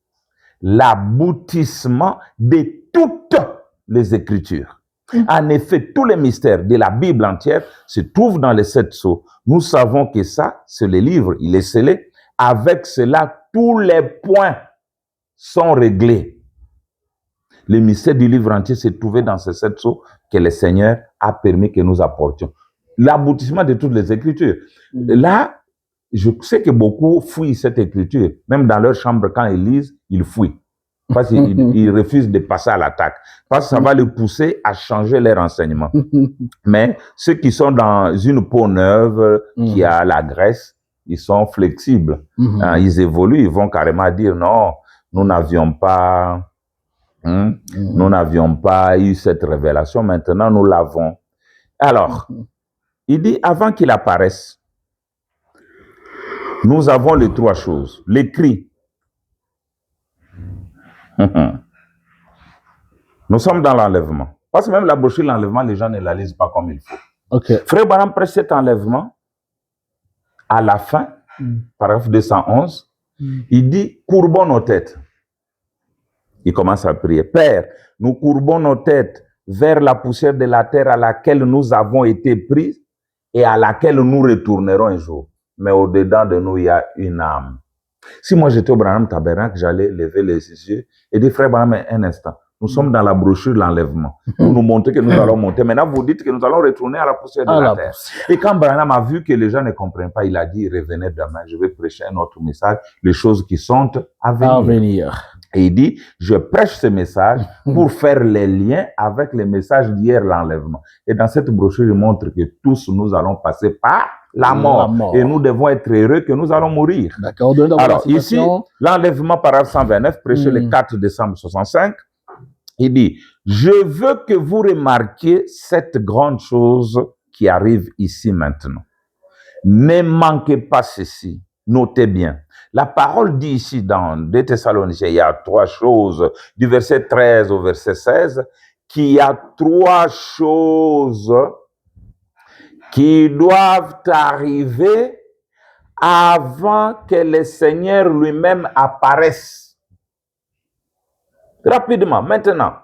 l'aboutissement de toutes les Écritures. En effet, tous les mystères de la Bible entière se trouvent dans les 7 sceaux. Nous savons que ça, c'est le livre, il est scellé. Avec cela, tous les points sont réglés. Le mystère du livre entier se trouvait dans ces 7 sceaux que le Seigneur a permis que nous apportions. L'aboutissement de toutes les Écritures. Là, je sais que beaucoup fouillent cette Écriture. Même dans leur chambre, quand ils lisent, ils fouillent. Parce qu'ils refusent de passer à l'attaque. Parce que ça va les pousser à changer leurs enseignements. Mais ceux qui sont dans une peau neuve, qui a la graisse, ils sont flexibles. Ils évoluent, ils vont carrément dire non, nous n'avions pas eu cette révélation, maintenant nous l'avons. Alors, il dit, avant qu'il apparaisse, nous avons les 3 choses. L'écrit. Nous sommes dans l'enlèvement. Parce que même la brochure, l'enlèvement, les gens ne la lisent pas comme il faut. Okay. Frère Branham prêche cet enlèvement. À la fin, paragraphe 211, il dit, courbons nos têtes. Il commence à prier. Père, nous courbons nos têtes vers la poussière de la terre à laquelle nous avons été pris et à laquelle nous retournerons un jour. Mais au-dedans de nous, il y a une âme. Si moi j'étais au Branham Tabernacle, j'allais lever les yeux et dire, frère Branham, un instant, nous sommes dans la brochure de l'enlèvement. Vous nous montrez que nous allons monter. Maintenant, vous dites que nous allons retourner à la poussière de la terre. Et quand Branham a vu que les gens ne comprennent pas, il a dit, revenez demain, je vais prêcher un autre message, les choses qui sont à venir. Et il dit, je prêche ce message pour faire les liens avec les messages d'hier, l'enlèvement. Et dans cette brochure, il montre que tous nous allons passer par la mort. Et nous devons être heureux que nous allons mourir. D'accord. Alors ici, l'enlèvement, paragraphe 129, prêché le 4 décembre 65, il dit, je veux que vous remarquiez cette grande chose qui arrive ici maintenant. Ne manquez pas ceci. Notez bien. La parole dit ici dans 2 Thessaloniciens, il y a 3 choses, du verset 13 au verset 16, qu'il y a 3 choses qui doivent arriver avant que le Seigneur lui-même apparaisse. Rapidement, maintenant,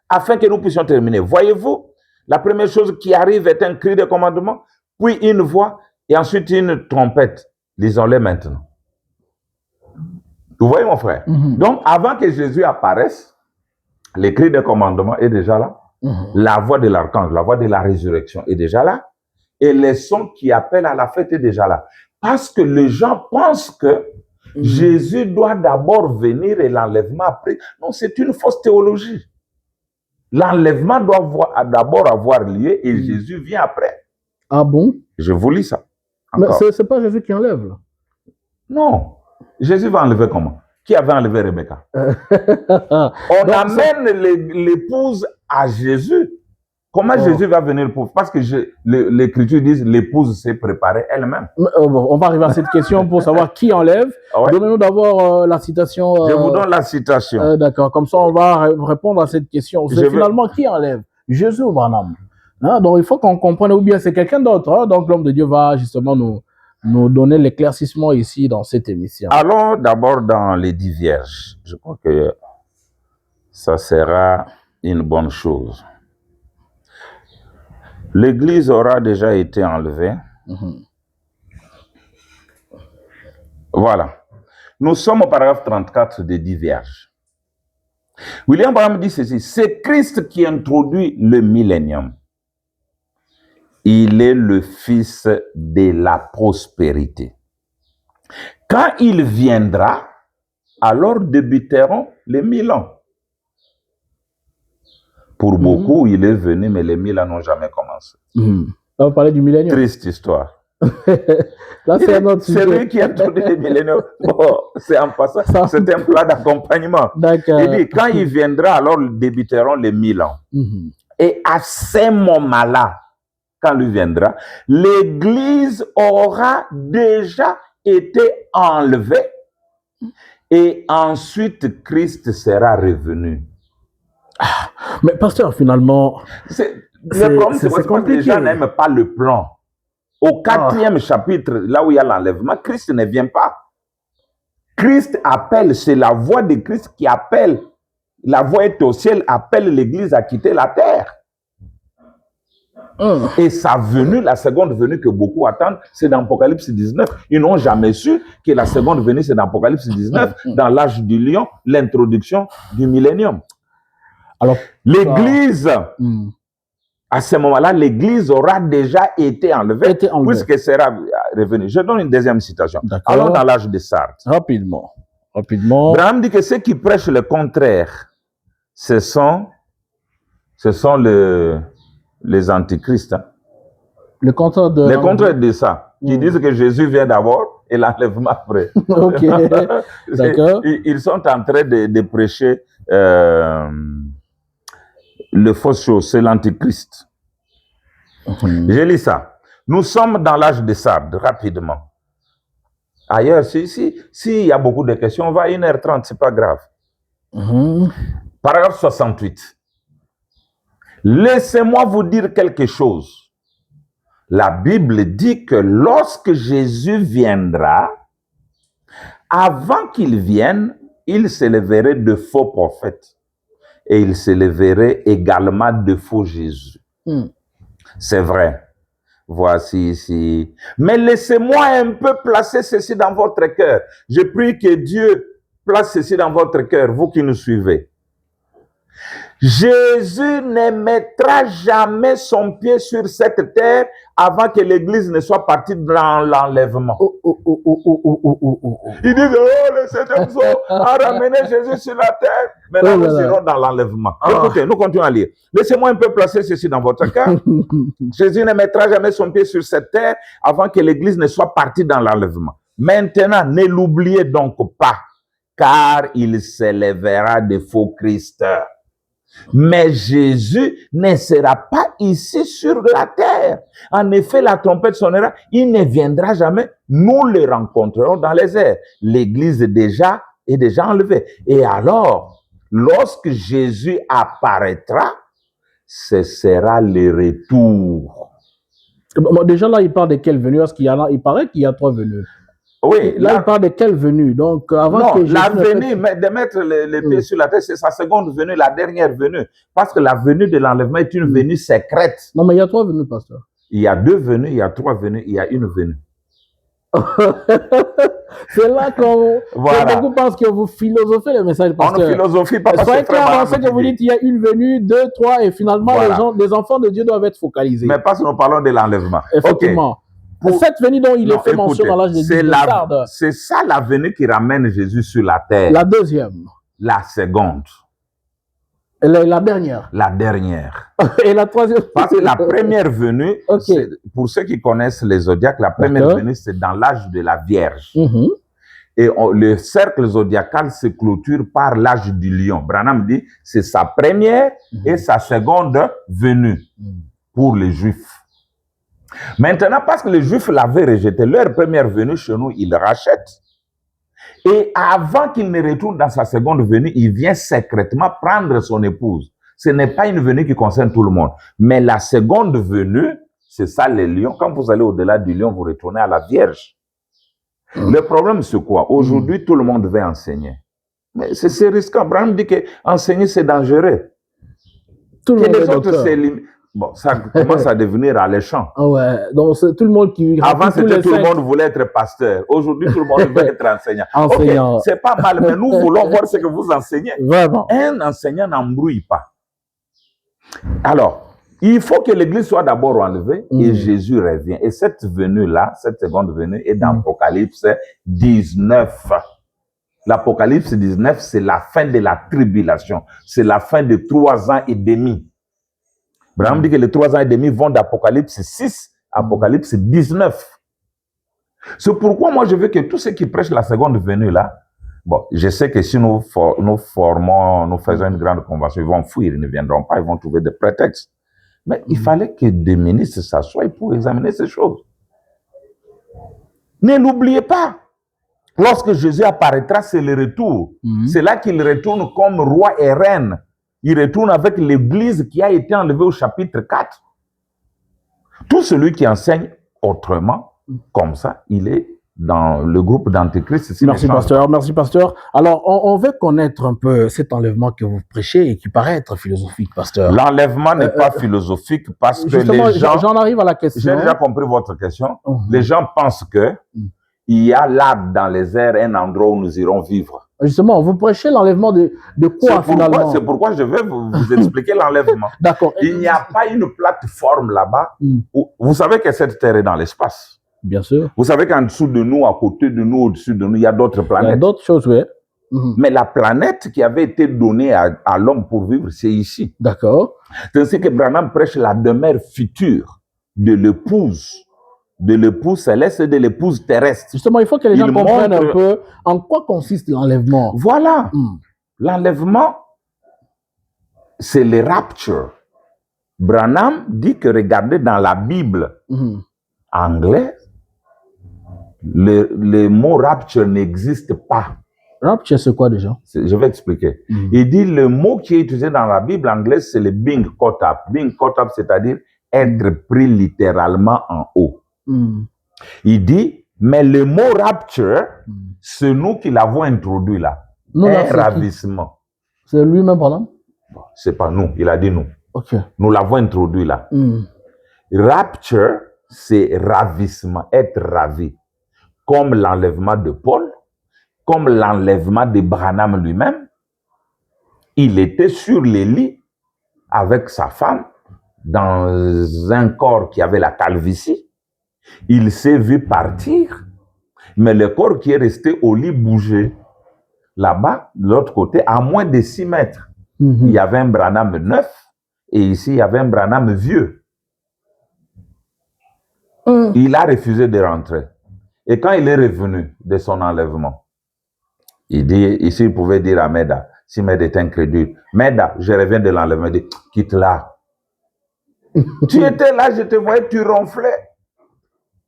afin que nous puissions terminer. Voyez-vous, la première chose qui arrive est un cri de commandement, puis une voix, et ensuite une trompette. Lisons-les maintenant. Vous voyez, mon frère? Donc, avant que Jésus apparaisse, le cri de commandement est déjà là. La voix de l'archange, la voix de la résurrection est déjà là. Et les sons qui appellent à la fête est déjà là. Parce que les gens pensent que Jésus doit d'abord venir et l'enlèvement après. Non, c'est une fausse théologie. L'enlèvement doit d'abord avoir lieu et Jésus vient après. Ah bon? Je vous lis ça. Encore. Mais ce n'est pas Jésus qui enlève, là. Non. Jésus va enlever comment? Qui avait enlevé Rebecca? On amène l'épouse à Jésus. Comment Jésus va venir pour... Parce que l'Écriture dit l'épouse s'est préparée elle-même. On va arriver à cette question pour savoir qui enlève. Donnez-nous d'abord la citation. Je vous donne la citation. D'accord. Comme ça, on va répondre à cette question. C'est finalement qui enlève? Jésus ou Branham? Donc, il faut qu'on comprenne, ou bien c'est quelqu'un d'autre. Donc, l'homme de Dieu va justement nous donner l'éclaircissement ici dans cette émission. Allons d'abord dans les 10 vierges. Je crois que ça sera une bonne chose. L'Église aura déjà été enlevée. Voilà. Nous sommes au paragraphe 34 des 10 vierges. William Branham dit ceci, c'est Christ qui introduit le millénium. Il est le fils de la prospérité. Quand il viendra, alors débuteront les 1000 ans. Pour beaucoup, il est venu, mais les 1000 ans n'ont jamais commencé. Là, vous parlez du millénium. Triste histoire. Là, c'est un autre sujet. C'est lui qui a introduit les milléniums. Bon, c'est en passant, c'est un plat d'accompagnement. D'accord. Il dit, quand il viendra, alors débuteront les 1000 ans. Et à ce moment-là, quand il viendra, l'Église aura déjà été enlevée et ensuite Christ sera revenu. Mais pasteur, finalement, le problème, c'est que les gens n'aiment pas le plan. Au 4e chapitre, là où il y a l'enlèvement, Christ ne vient pas. Christ appelle, c'est la voix de Christ qui appelle. La voix est au ciel, appelle l'Église à quitter la terre. Et sa venue, la seconde venue que beaucoup attendent, c'est dans Apocalypse 19. Ils n'ont jamais su que la seconde venue, c'est dans Apocalypse 19, dans l'âge du lion, l'introduction du millénium. Alors, l'Église, à ce moment-là, l'Église aura déjà été enlevée, puisque sera revenue. Je donne une deuxième citation. Allons dans l'âge de Sardes. Rapidement. Branham dit que ceux qui prêchent le contraire, ce sont les antichrists. Hein. Le contraire de ça. Qui disent que Jésus vient d'abord et l'enlèvement après. Ok, d'accord. Ils sont en train de prêcher le faux chose, c'est l'antichrist. Je lis ça. Nous sommes dans l'âge de Sardes, rapidement. Ailleurs, s'il y a beaucoup de questions, on va à 1h30, c'est pas grave. Paragraphe 68. Laissez-moi vous dire quelque chose. La Bible dit que lorsque Jésus viendra, avant qu'il vienne, il s'élèverait de faux prophètes. Et il s'élèverait également de faux Jésus. C'est vrai. Voici ici. Mais laissez-moi un peu placer ceci dans votre cœur. Je prie que Dieu place ceci dans votre cœur, vous qui nous suivez. Jésus ne mettra jamais son pied sur cette terre avant que l'Église ne soit partie dans l'enlèvement. Ils disent, oh, le Seigneur a ramené Jésus sur la terre. Maintenant, nous serons dans l'enlèvement. Écoutez, nous continuons à lire. Laissez-moi un peu placer ceci dans votre cœur. Jésus ne mettra jamais son pied sur cette terre avant que l'Église ne soit partie dans l'enlèvement. Maintenant, ne l'oubliez donc pas, car il s'élèvera de faux Christ. Mais Jésus ne sera pas ici sur la terre. En effet, la trompette sonnera, il ne viendra jamais. Nous le rencontrerons dans les airs. L'Église est déjà enlevée. Et alors, lorsque Jésus apparaîtra, ce sera le retour. Bon, déjà là, il parle de quelle venue? Parce il paraît qu'il y a 3 venues. Oui, là, il parle de quelle venue? Donc, avant que la venue, de mettre les pieds sur la terre, c'est sa seconde venue, la dernière venue. Parce que la venue de l'enlèvement est une venue secrète. Non, mais il y a 3 venues, pasteur. Il y a 2 venues, il y a 3 venues, il y a une venue. C'est là qu'on beaucoup pensent que vous philosophez le message, pasteur. On ne philosophie pas. Soyez clair dans ce que vous dites, il y a une venue, 2, 3, et finalement, les enfants de Dieu doivent être focalisés. Mais parce que nous parlons de l'enlèvement. Effectivement. Okay. Cette venue dont il est fait mention dans l'âge de Sardes. C'est ça la venue qui ramène Jésus sur la terre. La deuxième. La seconde. Et la dernière. La dernière. Et la troisième. Parce que la première venue, pour ceux qui connaissent les zodiaques, la première venue, c'est dans l'âge de la Vierge. Et le cercle zodiacal se clôture par l'âge du lion. Branham dit, c'est sa première et sa seconde venue pour les Juifs. Maintenant, parce que les Juifs l'avaient rejeté, leur première venue chez nous, ils rachètent. Et avant qu'il ne retourne dans sa seconde venue, il vient secrètement prendre son épouse. Ce n'est pas une venue qui concerne tout le monde. Mais la seconde venue, c'est ça les lions. Quand vous allez au-delà du lion, vous retournez à la Vierge. Le problème, c'est quoi? Aujourd'hui, tout le monde veut enseigner. Mais c'est risquant. Branham dit que enseigner, c'est dangereux. Tout le monde les autres, c'est bon, ça commence à devenir alléchant. Ah ouais, donc c'est tout le monde qui... Avant, c'était tout le monde voulait être pasteur. Aujourd'hui, tout le monde veut être enseignant. Enseignant. Okay, c'est pas mal, mais nous voulons voir ce que vous enseignez. Vraiment. Un enseignant n'embrouille pas. Alors, il faut que l'Église soit d'abord enlevée et Jésus revient. Et cette venue-là, cette seconde venue, est dans Apocalypse 19. L'Apocalypse 19, c'est la fin de la tribulation. C'est la fin de 3 ans et demi. Branham dit que les 3 ans et demi vont d'Apocalypse 6 à Apocalypse 19. C'est pourquoi moi je veux que tous ceux qui prêchent la seconde venue là, bon, je sais que si nous faisons une grande convention, ils vont fuir, ils ne viendront pas, ils vont trouver des prétextes. Mais il fallait que des ministres s'assoient pour examiner ces choses. Ne l'oubliez pas. Lorsque Jésus apparaîtra, c'est le retour. C'est là qu'il retourne comme roi et reine. Il retourne avec l'Église qui a été enlevée au chapitre 4. Tout celui qui enseigne autrement, comme ça, il est dans le groupe d'Antéchrist. Merci, pasteur. Merci, pasteur. Alors, on veut connaître un peu cet enlèvement que vous prêchez et qui paraît être philosophique, pasteur. L'enlèvement n'est pas philosophique parce que les gens... J'en arrive à la question. J'ai déjà compris votre question. Les gens pensent que il y a là, dans les airs, un endroit où nous irons vivre. Justement, vous prêchez l'enlèvement de quoi, finalement? C'est pourquoi je vais vous expliquer l'enlèvement. D'accord. Il n'y a pas une plateforme là-bas. Vous savez que cette terre est dans l'espace. Bien sûr. Vous savez qu'en dessous de nous, à côté de nous, au-dessus de nous, il y a d'autres planètes. Il y a d'autres choses, oui. Mais la planète qui avait été donnée à l'homme pour vivre, c'est ici. D'accord. C'est ainsi que Branham prêche la demeure future de l'épouse céleste et de l'épouse terrestre. Justement, il faut que les gens comprennent un peu en quoi consiste l'enlèvement. Voilà. L'enlèvement, c'est le rapture. Branham dit que, regardez, dans la Bible anglaise, le mot rapture n'existe pas. Rapture, c'est quoi déjà? Je vais expliquer. Il dit le mot qui est utilisé dans la Bible anglaise, c'est le being caught up. Being caught up, c'est-à-dire être pris littéralement en haut. Il dit, mais le mot rapture, c'est nous qui l'avons introduit là. Un ravissement. C'est lui-même, pardon? C'est pas nous, il a dit nous. Okay. Nous l'avons introduit là. Rapture, c'est ravissement, être ravi. Comme l'enlèvement de Paul, comme l'enlèvement de Branham lui-même. Il était sur les lits avec sa femme dans un corps qui avait la calvitie. Il s'est vu partir, mais le corps qui est resté au lit bougeait. Là-bas, de l'autre côté, à moins de 6 mètres, il y avait un Branham neuf et ici, il y avait un Branham vieux. Il a refusé de rentrer. Et quand il est revenu de son enlèvement, il dit, ici, il pouvait dire à Meda, si Meda est incrédule, Meda, je reviens de l'enlèvement, il dit, quitte-la. Tu étais là, je te voyais, tu ronflais,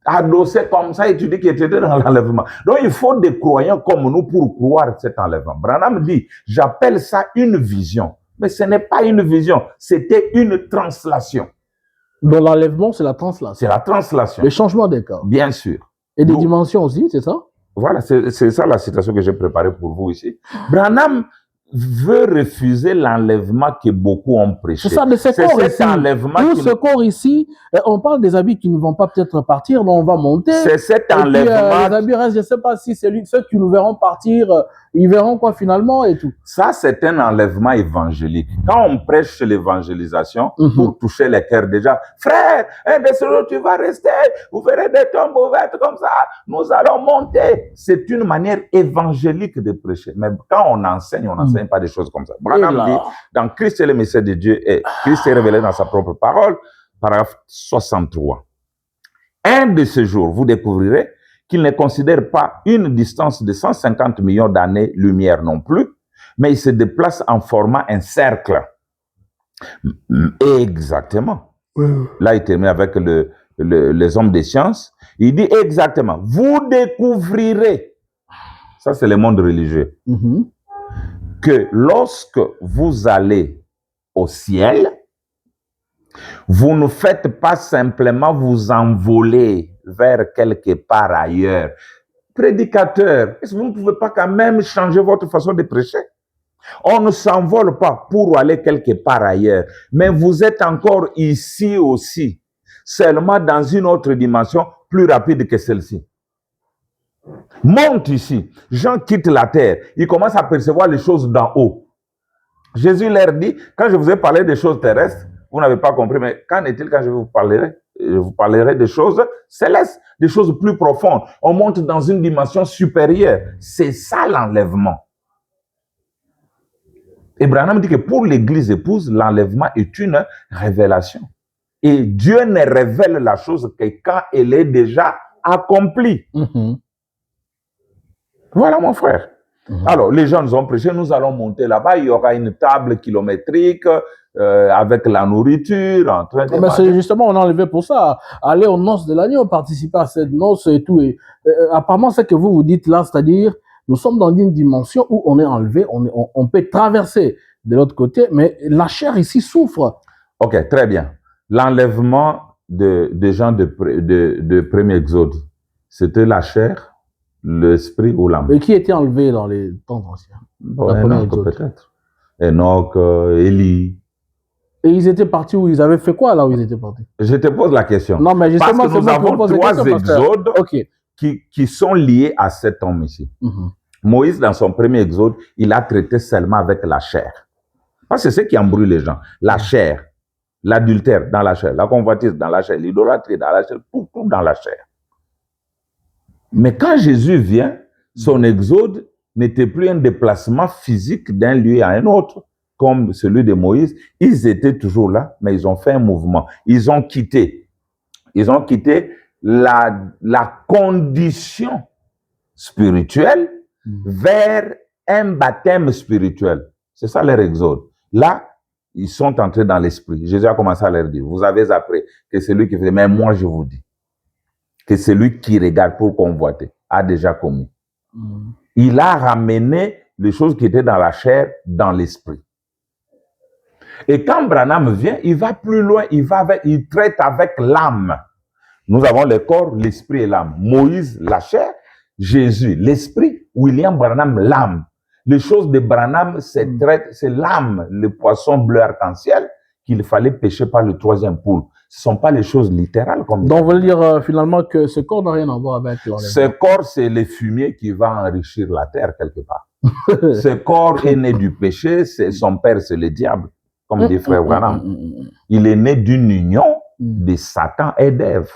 adossé comme ça, et tu dis que tu étais dans l'enlèvement. Donc, il faut des croyants comme nous pour croire cet enlèvement. Branham dit, j'appelle ça une vision. Mais ce n'est pas une vision, c'était une translation. Donc, l'enlèvement, c'est la translation. C'est la translation. Le changement des corps. Bien sûr. Et des dimensions aussi, c'est ça? Voilà, c'est ça la citation que j'ai préparée pour vous ici. Branham veut refuser l'enlèvement que beaucoup ont prêché. C'est ça, de ce corps ici. Nous, ce corps ici, on parle des habits qui ne vont pas peut-être partir, donc on va monter. C'est cet enlèvement. Les habits restent, je ne sais pas si c'est ceux qui nous verront partir, ils verront quoi finalement et tout. Ça, c'est un enlèvement évangélique. Quand on prêche l'évangélisation pour toucher les cœurs des gens, frère, de ce jour tu vas rester, vous verrez des tombes ouvertes comme ça, nous allons monter. C'est une manière évangélique de prêcher. Mais quand on enseigne pas des choses comme ça. Branham dit, dans Christ et le mystère de Dieu, et Christ est révélé dans sa propre parole, paragraphe 63. Un de ces jours, vous découvrirez qu'il ne considère pas une distance de 150 millions d'années-lumière non plus, mais il se déplace en formant un cercle. Exactement. Là, il termine avec les hommes des sciences. Il dit exactement, vous découvrirez, ça c'est le monde religieux, que lorsque vous allez au ciel, vous ne faites pas simplement vous envoler vers quelque part ailleurs. Prédicateur, est-ce que vous ne pouvez pas quand même changer votre façon de prêcher? On ne s'envole pas pour aller quelque part ailleurs, mais vous êtes encore ici aussi, seulement dans une autre dimension plus rapide que celle-ci. Monte ici. Jean quitte la terre. Il commence à percevoir les choses d'en haut. Jésus leur dit, quand je vous ai parlé des choses terrestres, vous n'avez pas compris, mais qu'en est-il quand je vous parlerai des choses célestes, des choses plus profondes. On monte dans une dimension supérieure. C'est ça l'enlèvement. Et Branham dit que pour l'église épouse, l'enlèvement est une révélation. Et Dieu ne révèle la chose que quand elle est déjà accomplie. Voilà, mon frère. Alors, les gens nous ont prêché, nous allons monter là-bas, il y aura une table kilométrique avec la nourriture en train de... Mais c'est justement, on a enlevé pour ça, aller aux noces de l'agneau, participer à cette noce et tout. Et, apparemment, ce que vous dites là, c'est-à-dire, nous sommes dans une dimension où on est enlevé, on peut traverser de l'autre côté, mais la chair ici souffre. Ok, très bien. L'enlèvement des gens de premier exode, c'était la chair? l'esprit ou l'âme. Et qui était enlevé dans les temps anciens? Enoch, peut-être. Enoch, Élie. Et ils étaient partis où? Ils avaient fait quoi là où ils étaient partis? Je te pose la question. Non, mais justement, parce que nous avons 3 exodes qui sont liés à cet homme ici. Moïse, dans son premier exode, il a traité seulement avec la chair. Parce que c'est ce qui embrouille les gens. La chair, l'adultère dans la chair, la convoitise dans la chair, l'idolâtrie dans la chair, tout dans la chair. Mais quand Jésus vient, son exode n'était plus un déplacement physique d'un lieu à un autre, comme celui de Moïse. Ils étaient toujours là, mais ils ont fait un mouvement. Ils ont quitté la condition spirituelle vers un baptême spirituel. C'est ça leur exode. Là, ils sont entrés dans l'esprit. Jésus a commencé à leur dire, vous avez appris que celui qui fait, mais moi je vous dis, que celui qui regarde pour convoiter a déjà commis. Il a ramené les choses qui étaient dans la chair, dans l'esprit. Et quand Branham vient, il va plus loin, il traite avec l'âme. Nous avons le corps, l'esprit et l'âme. Moïse, la chair, Jésus, l'esprit, William Branham, l'âme. Les choses de Branham, c'est l'âme, le poisson bleu arc-en-ciel qu'il fallait pêcher par le 3e poule. Ce ne sont pas les choses littérales. Donc, on veut dire finalement que ce corps n'a rien à voir avec l'enlèvement. Ce corps, c'est le fumier qui va enrichir la terre quelque part. Ce corps est né du péché, son père, c'est le diable, comme dit frère Branham. Il est né d'une union de Satan et d'Ève.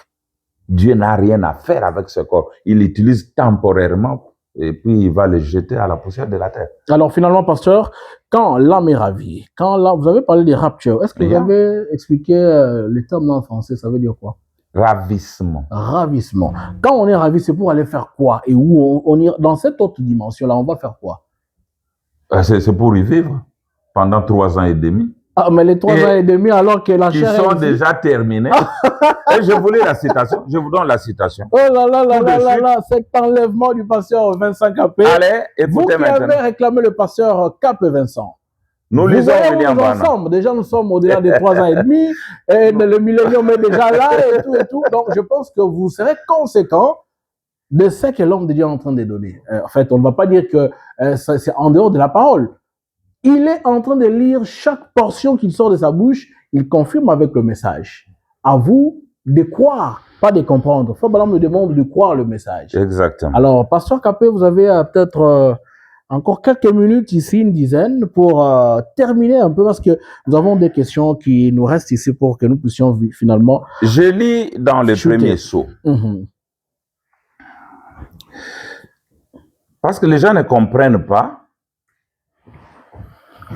Dieu n'a rien à faire avec ce corps. Il l'utilise temporairement et puis il va le jeter à la poussière de la terre. Alors finalement, pasteur, quand l'âme est ravie, vous avez parlé de rapture, est-ce que vous avez expliqué le terme en français, ça veut dire quoi? Ravissement. Ravissement. Quand on est ravi, c'est pour aller faire quoi? Et où on est dans cette autre dimension-là, on va faire quoi? C'est pour y vivre pendant 3 ans et demi. Ah, mais les 3 ans et demi, alors que la chair... Ils sont déjà terminés. Et je voulais la citation. Je vous donne la citation. Oh là là là là là là, cet enlèvement du pasteur Vincent Capé. Allez, écoutez maintenant. Vous qui avez réclamé le pasteur Capé Vincent. Nous lisons William Branham. Ensemble. Déjà, nous sommes au-delà des 3 ans et demi. Et le millénium est déjà là et tout et tout. Donc, je pense que vous serez conséquent de ce que l'homme de Dieu est en train de donner. En fait, on ne va pas dire que c'est en dehors de la parole. Il est en train de lire chaque portion qui sort de sa bouche. Il confirme avec le message. À vous de croire, pas de comprendre. Frère Branham me demande de croire le message. Exactement. Alors, pasteur Capé, vous avez peut-être encore quelques minutes ici, une dizaine, pour terminer un peu, parce que nous avons des questions qui nous restent ici pour que nous puissions finalement... Je lis dans le premier sceau. Parce que les gens ne comprennent pas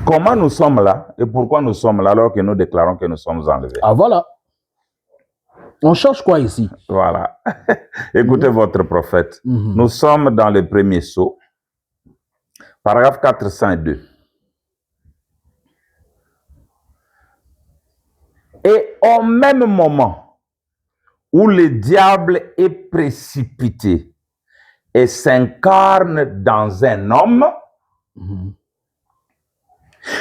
comment nous sommes là et pourquoi nous sommes là alors que nous déclarons que nous sommes enlevés. Ah voilà. On cherche quoi ici? Voilà. Écoutez votre prophète. Nous sommes dans le premier sceau, paragraphe 402. Et au même moment où le diable est précipité et s'incarne dans un homme,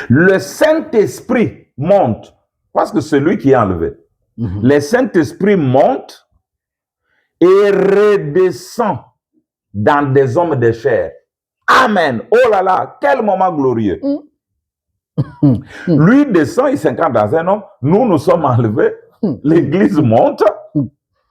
le Saint-Esprit monte, parce que celui qui est enlevé, le Saint-Esprit monte et redescend dans des hommes de chair. Amen. Oh là là, quel moment glorieux. Lui descend, il s'incarne dans un homme. Nous sommes enlevés. L'Église monte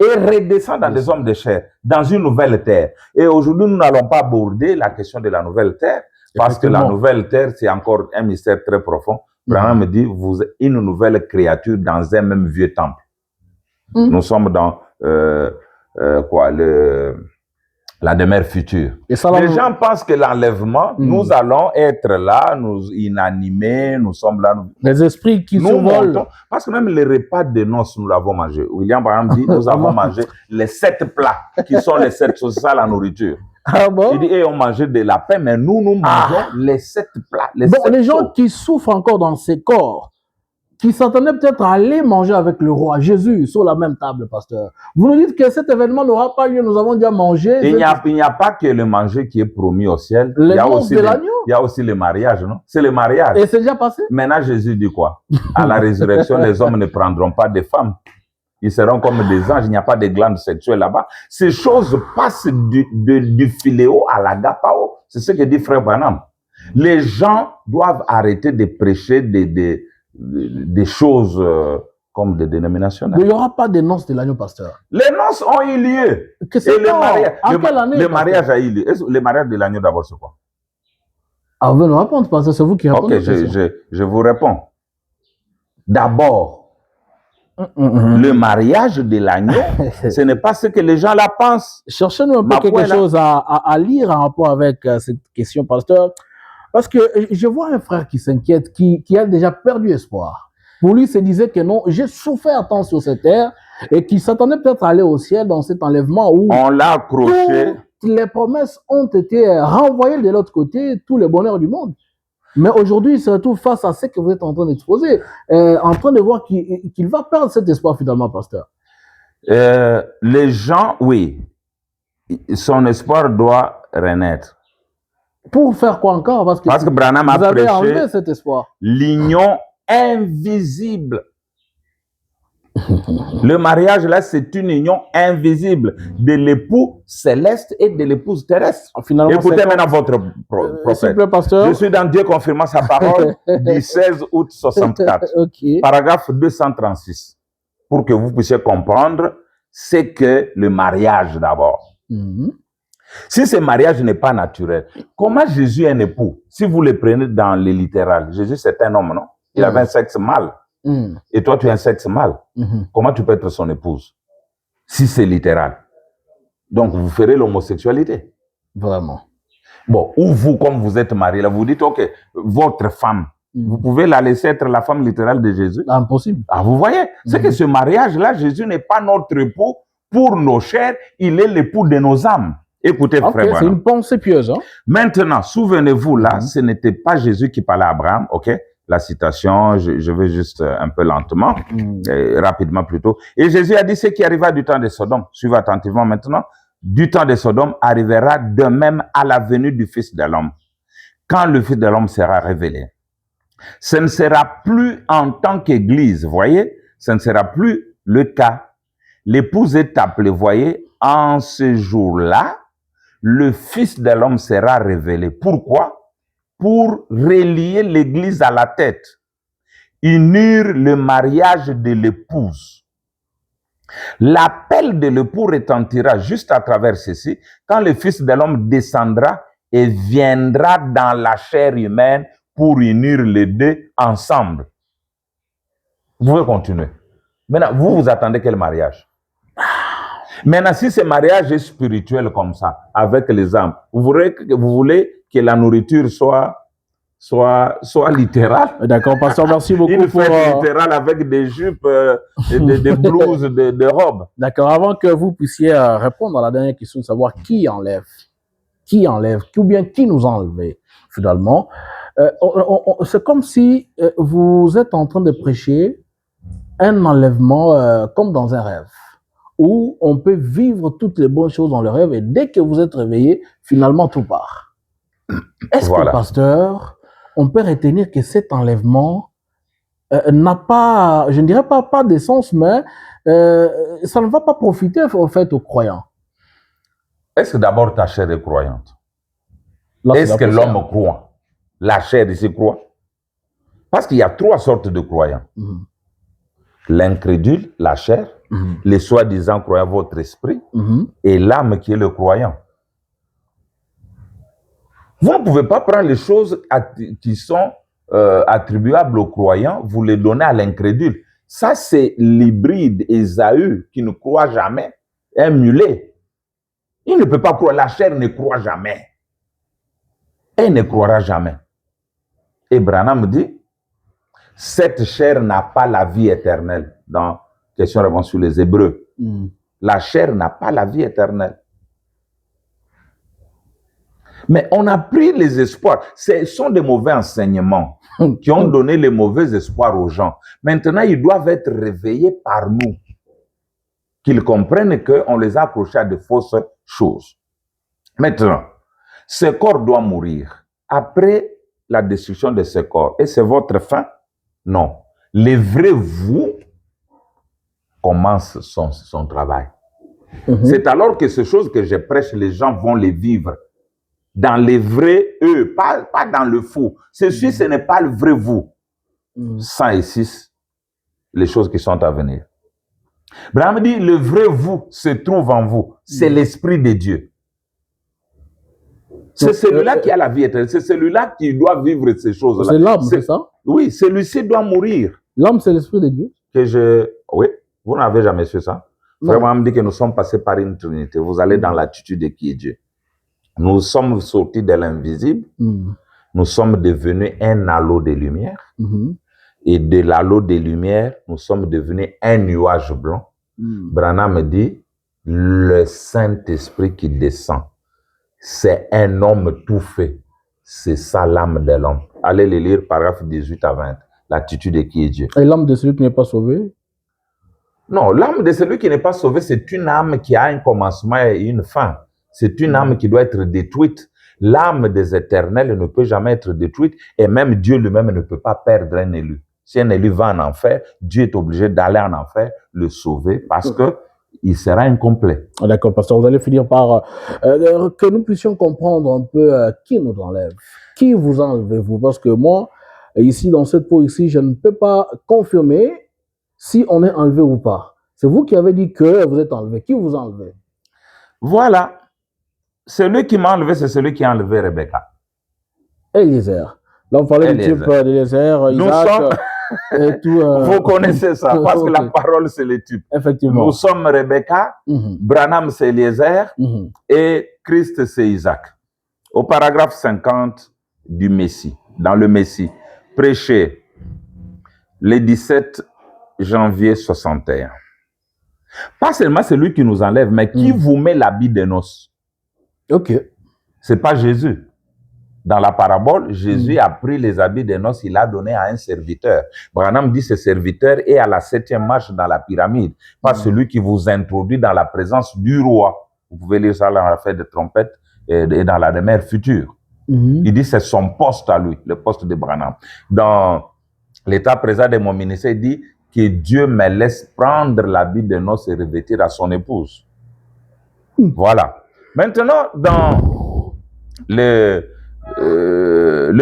et redescend dans des hommes de chair, dans une nouvelle terre. Et aujourd'hui, nous n'allons pas aborder la question de la nouvelle terre, parce que la nouvelle terre, c'est encore un mystère très profond. Branham me dit, vous êtes une nouvelle créature dans un même vieux temple. Nous sommes dans la demeure future. Les gens pensent que l'enlèvement, nous allons être là, nous inanimés, nous sommes là. Les esprits qui nous volent. Parce que même les repas de noces, nous l'avons mangé. William Branham dit, nous avons mangé les 7 plats, qui sont les 7 choses, ça la nourriture. Ah bon? Il dit, et on mangeait de la paix, mais nous mangeons les 7 plats. Les gens qui souffrent encore dans ces corps, qui s'attendaient peut-être à aller manger avec le roi Jésus sur la même table, pasteur. Vous nous dites que cet événement n'aura pas lieu, nous avons déjà mangé. Il n'y a pas que le manger qui est promis au ciel. Il y a aussi le mariage, non? C'est le mariage. Et c'est déjà passé? Maintenant, Jésus dit quoi? À la résurrection, les hommes ne prendront pas de femmes. ils seront comme des anges, il n'y a pas de glandes sexuelles là-bas. Ces choses passent du philéo à l'agapao. C'est ce que dit Frère Branham. Les gens doivent arrêter de prêcher des choses comme des dénominationnels. Mais il n'y aura pas de noces de l'agneau, pasteur. Les noces ont eu lieu. Et le mariage a eu lieu. Le mariage de l'agneau d'abord, c'est quoi? Ah, vous nous répondre, pasteur, c'est vous qui répondez. Ok, je vous réponds. D'abord, le mariage de l'agneau, ce n'est pas ce que les gens là pensent. Cherchez-nous un peu quelque chose à lire en rapport avec cette question, pasteur. Parce que je vois un frère qui s'inquiète, qui a déjà perdu espoir. Pour lui, il se disait que non, j'ai souffert tant sur cette terre et qu'il s'attendait peut-être à aller au ciel dans cet enlèvement où on l'a accroché. Toutes les promesses ont été renvoyées de l'autre côté, tous les bonheurs du monde. Mais aujourd'hui, il se retrouve face à ce que vous êtes en train d'exposer, en train de voir qu'il va perdre cet espoir finalement, pasteur. Les gens, oui, son espoir doit renaître. Pour faire quoi encore? Parce que Branham a prêché enlevé cet espoir. L'union invisible. Le mariage, là, c'est une union invisible de l'époux céleste et de l'épouse terrestre. Finalement, écoutez maintenant votre prophète. Pasteur. Je suis dans Dieu confirmant sa parole du 16 août 64. Okay. Paragraphe 236. Pour que vous puissiez comprendre ce que le mariage d'abord. Si ce mariage n'est pas naturel, comment Jésus est un époux? Si vous le prenez dans le littéral, Jésus c'est un homme, non? Il avait un sexe mâle. Et toi, tu as un sexe mâle. Comment tu peux être son épouse? Si c'est littéral. Donc, vous ferez l'homosexualité. Vraiment. Bon, ou vous, comme vous êtes marié, là, vous dites, OK, votre femme, vous pouvez la laisser être la femme littérale de Jésus? Impossible. Ah, vous voyez? C'est que ce mariage-là, Jésus n'est pas notre époux pour nos chairs, il est l'époux de nos âmes. Écoutez, frère. C'est une pensée pieuse. Hein? Maintenant, souvenez-vous, là, ce n'était pas Jésus qui parlait à Abraham, OK? La citation, je vais juste un peu lentement, rapidement plutôt. Et Jésus a dit ce qui arriva du temps de Sodome. Suivez attentivement maintenant. Du temps de Sodome arrivera de même à la venue du Fils de l'homme. Quand le Fils de l'homme sera révélé. Ce ne sera plus en tant qu'Église, voyez? Ce ne sera plus le cas. L'épouse est appelée, voyez? En ce jour-là, le Fils de l'homme sera révélé. Pourquoi? Pour relier l'Église à la tête, unir le mariage de l'épouse. L'appel de l'époux retentira juste à travers ceci, quand le Fils de l'homme descendra et viendra dans la chair humaine pour unir les deux ensemble. Vous pouvez continuer. Maintenant, vous attendez quel mariage? Maintenant, si ce mariage est spirituel comme ça, avec les âmes, vous voulez que la nourriture soit littérale. D'accord, pasteur, merci beaucoup. Une fête littérale avec des jupes, des blouses, des robes. D'accord, avant que vous puissiez répondre à la dernière question de savoir qui enlève, ou bien qui nous a enlevé, finalement, c'est comme si vous êtes en train de prêcher un enlèvement comme dans un rêve, où on peut vivre toutes les bonnes choses dans le rêve et dès que vous êtes réveillé, finalement tout part. Est-ce que, pasteur, on peut retenir que cet enlèvement n'a pas, je ne dirais pas d'essence, mais ça ne va pas profiter au fait aux croyants? Est-ce que d'abord ta chair est croyante? Est-ce que l'homme croit? La chair ici croit? Parce qu'il y a trois sortes de croyants. L'incrédule, la chair, les soi-disant croyants, votre esprit, et l'âme qui est le croyant. Vous ne pouvez pas prendre les choses qui sont attribuables aux croyants, vous les donnez à l'incrédule. Ça, c'est l'hybride Ésaü qui ne croit jamais, un mulet. Il ne peut pas croire, la chair ne croit jamais. Elle ne croira jamais. Et Branham dit, cette chair n'a pas la vie éternelle. Dans question-réponse sur les Hébreux. La chair n'a pas la vie éternelle. Mais on a pris les espoirs. Ce sont des mauvais enseignements qui ont donné les mauvais espoirs aux gens. Maintenant, ils doivent être réveillés par nous. Qu'ils comprennent qu'on les a accrochés à de fausses choses. Maintenant, ce corps doit mourir. Après la destruction de ce corps. Et c'est votre fin? Non. Les vrais vous commence son travail. C'est alors que ces choses que je prêche, les gens vont les vivre dans les vrais eux, pas dans le faux. Ceci, ce n'est pas le vrai vous. 100 et 6, les choses qui sont à venir. Branham dit, le vrai vous se trouve en vous. C'est l'Esprit de Dieu. C'est celui-là qui a la vie éternelle. C'est celui-là qui doit vivre ces choses-là. C'est l'âme, c'est ça? Oui, celui-ci doit mourir. L'âme, c'est l'Esprit de Dieu? Oui, vous n'avez jamais su ça. Vraiment, on me dit que nous sommes passés par une trinité. Vous allez dans l'attitude de qui est Dieu. Nous sommes sortis de l'invisible. Nous sommes devenus un halo de lumière. Et de l'halo de lumière, nous sommes devenus un nuage blanc. Branham dit, le Saint-Esprit qui descend, c'est un homme tout fait. C'est ça l'âme de l'homme. Allez les lire, paragraphe 18 à 20. L'attitude de qui est Dieu. Et l'âme de celui qui n'est pas sauvé? Non, l'âme de celui qui n'est pas sauvé, c'est une âme qui a un commencement et une fin. C'est une âme qui doit être détruite. L'âme des éternels ne peut jamais être détruite et même Dieu lui-même ne peut pas perdre un élu. Si un élu va en enfer, Dieu est obligé d'aller en enfer, le sauver parce que il sera incomplet. D'accord, pasteur, vous allez finir par que nous puissions comprendre un peu qui nous enlève. Qui vous enlevez-vous? Parce que moi, ici, dans cette peau ici, je ne peux pas confirmer si on est enlevé ou pas. C'est vous qui avez dit que vous êtes enlevé. Qui vous enlevez? Voilà. Celui qui m'a enlevé, c'est celui qui a enlevé Rebecca. Eliezer. Là, on parlait du type d'Eliezer, Isaac. Et tout, vous connaissez ça, parce que la parole, c'est le type. Effectivement. Nous sommes Rebecca, Branham, c'est Eliezer, et Christ, c'est Isaac. Au paragraphe 50 du Messie, dans le Messie, prêché le 17 janvier 61. Pas seulement celui qui nous enlève, mais qui vous met l'habit de noces. Ok. C'est pas Jésus. Dans la parabole, Jésus a pris les habits de noces, il l'a donné à un serviteur. Branham dit ce serviteur est à la 7e marche dans la pyramide, pas celui qui vous introduit dans la présence du roi. Vous pouvez lire ça dans la fête de trompette et dans la demeure future. Il dit c'est son poste à lui, le poste de Branham. Dans l'état présent de mon ministère, il dit que Dieu me laisse prendre l'habit de noces et revêtir à son épouse. Voilà. Maintenant, dans le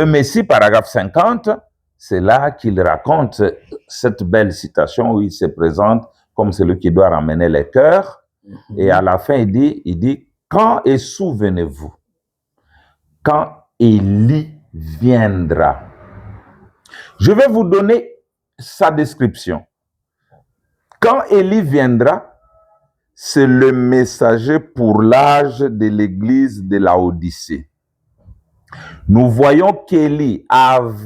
Messie, paragraphe 50, c'est là qu'il raconte cette belle citation où il se présente comme celui qui doit ramener les cœurs. Et à la fin, il dit, quand et souvenez-vous, quand Élie viendra. Je vais vous donner sa description. Quand Élie viendra, c'est le messager pour l'âge de l'église de Laodicée. Nous voyons qu'Élie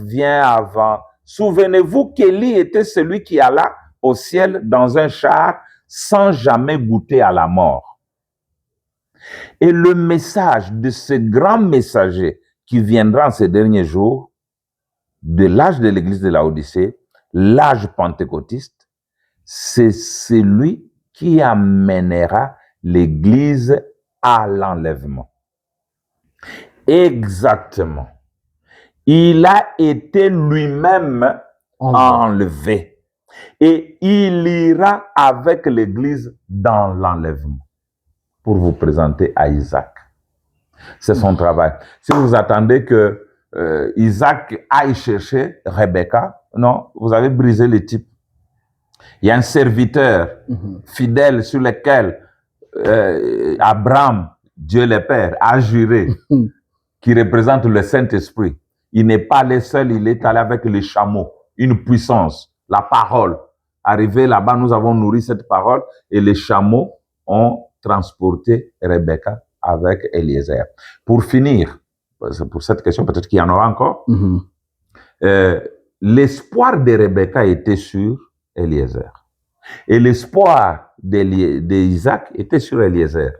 vient avant. Souvenez-vous qu'Élie était celui qui alla au ciel dans un char sans jamais goûter à la mort. Et le message de ce grand messager qui viendra en ces derniers jours, de l'âge de l'église de Laodicée, l'âge pentecôtiste, c'est celui qui amènera l'église à l'enlèvement. Exactement. Il a été lui-même enlevé. Et il ira avec l'église dans l'enlèvement pour vous présenter à Isaac. C'est son travail. Si vous attendez que Isaac aille chercher Rebecca, non, vous avez brisé le type. Il y a un serviteur fidèle sur lequel Abraham, Dieu le Père, a juré, qui représente le Saint-Esprit. Il n'est pas allé seul, il est allé avec les chameaux, une puissance, la parole. Arrivé là-bas, nous avons nourri cette parole et les chameaux ont transporté Rebecca avec Eliezer. Pour finir, pour cette question, peut-être qu'il y en aura encore, l'espoir de Rebecca était sur Eliezer. Et l'espoir d'Isaac était sur Eliezer.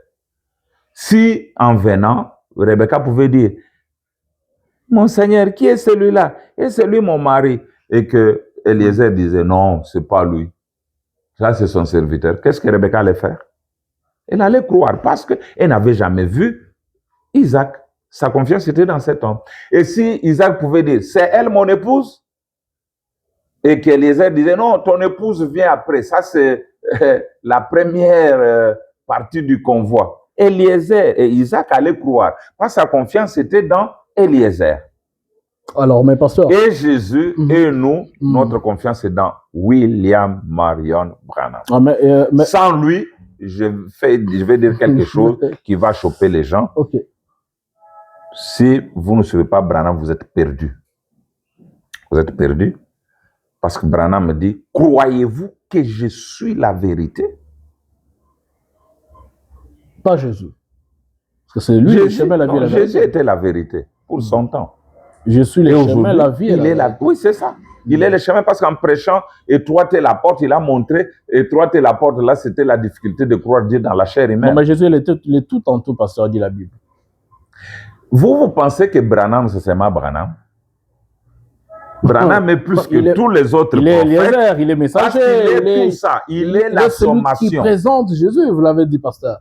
Si, en venant, Rebecca pouvait dire, mon Seigneur, qui est celui-là? Et c'est lui mon mari. Et que Eliezer disait, non, c'est pas lui. Ça, c'est son serviteur. Qu'est-ce que Rebecca allait faire? Elle allait croire parce qu'elle n'avait jamais vu Isaac. Sa confiance était dans cet homme. Et si Isaac pouvait dire, c'est elle mon épouse? Et qu'Eliezer disait, non, ton épouse vient après. Ça, c'est la première partie du convoi. Eliezer et Isaac allaient croire. Parce que sa confiance était dans Eliezer. Alors, mes pasteurs. Et Jésus et nous, notre confiance est dans William Marion Branham. Ah, mais... Sans lui, je vais dire quelque chose qui va choper les gens. Okay. Si vous ne suivez pas Branham, vous êtes perdu. Vous êtes perdu. Parce que Branham me dit, croyez-vous que je suis la vérité? Pas Jésus. Parce que c'est lui le chemin, la vie et la vérité. Jésus était la vérité pour son temps. Je suis le chemin, la vie et la vérité. Oui, c'est ça. Il est le chemin parce qu'en prêchant, étroite est la porte, il a montré, étroite est la porte, là, c'était la difficulté de croire Dieu dans la chair humaine. Non, mais Jésus, il est tout en tout, pasteur, dit la Bible. Vous pensez que Branham, c'est seulement Branham? Branham est plus que tous les autres prophètes. Il est Eliezer, il est messager. Il est tout ça. Il est la sommation. Il présente Jésus, vous l'avez dit, pasteur.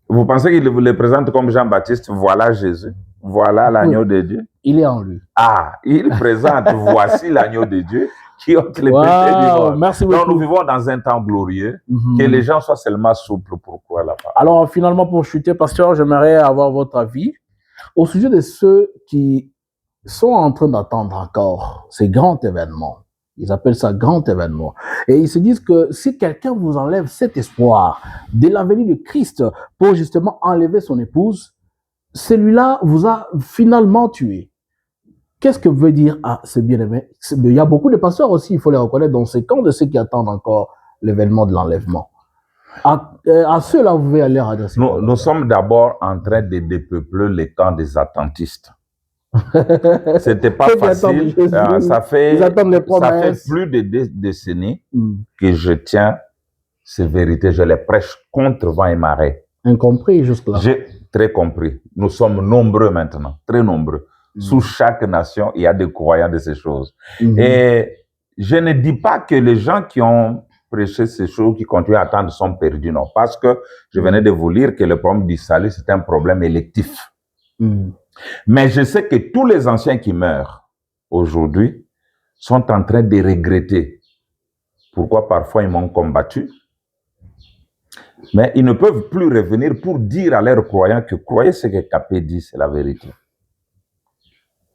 Vous pensez qu'il le présente comme Jean-Baptiste? Voilà Jésus. Voilà l'agneau de Dieu. Il est en lui. Ah, il présente, voici l'agneau de Dieu qui ôte les péchés du monde. Merci beaucoup. Donc, nous vivons dans un temps glorieux, que les gens soient seulement souples pour croire la parole. Alors, finalement, pour chuter, pasteur, j'aimerais avoir votre avis au sujet de ceux qui sont en train d'attendre encore ces grands événements. Ils appellent ça grand événement. Et ils se disent que si quelqu'un vous enlève cet espoir de la venue de Christ pour justement enlever son épouse, celui-là vous a finalement tué. Qu'est-ce que veut dire ce bien-aimé? Il y a beaucoup de pasteurs aussi, il faut les reconnaître, dans ces camps de ceux qui attendent encore l'événement de l'enlèvement. À ceux-là, vous pouvez aller adresser. Nous sommes d'abord en train de dépeupler les camps des attentistes. C'était pas facile. Ça fait plus de 2 décennies que je tiens ces vérités. Je les prêche contre vent et marée. Incompris jusque-là. J'ai très compris. Nous sommes nombreux maintenant, très nombreux. Sous chaque nation, il y a des croyants de ces choses. Et je ne dis pas que les gens qui ont prêché ces choses, qui continuent à attendre, sont perdus, non. Parce que je venais de vous lire que le problème du salut, c'est un problème électif. Mais je sais que tous les anciens qui meurent aujourd'hui sont en train de regretter pourquoi parfois ils m'ont combattu. Mais ils ne peuvent plus revenir pour dire à leurs croyants que croyez ce que Capé dit, c'est la vérité.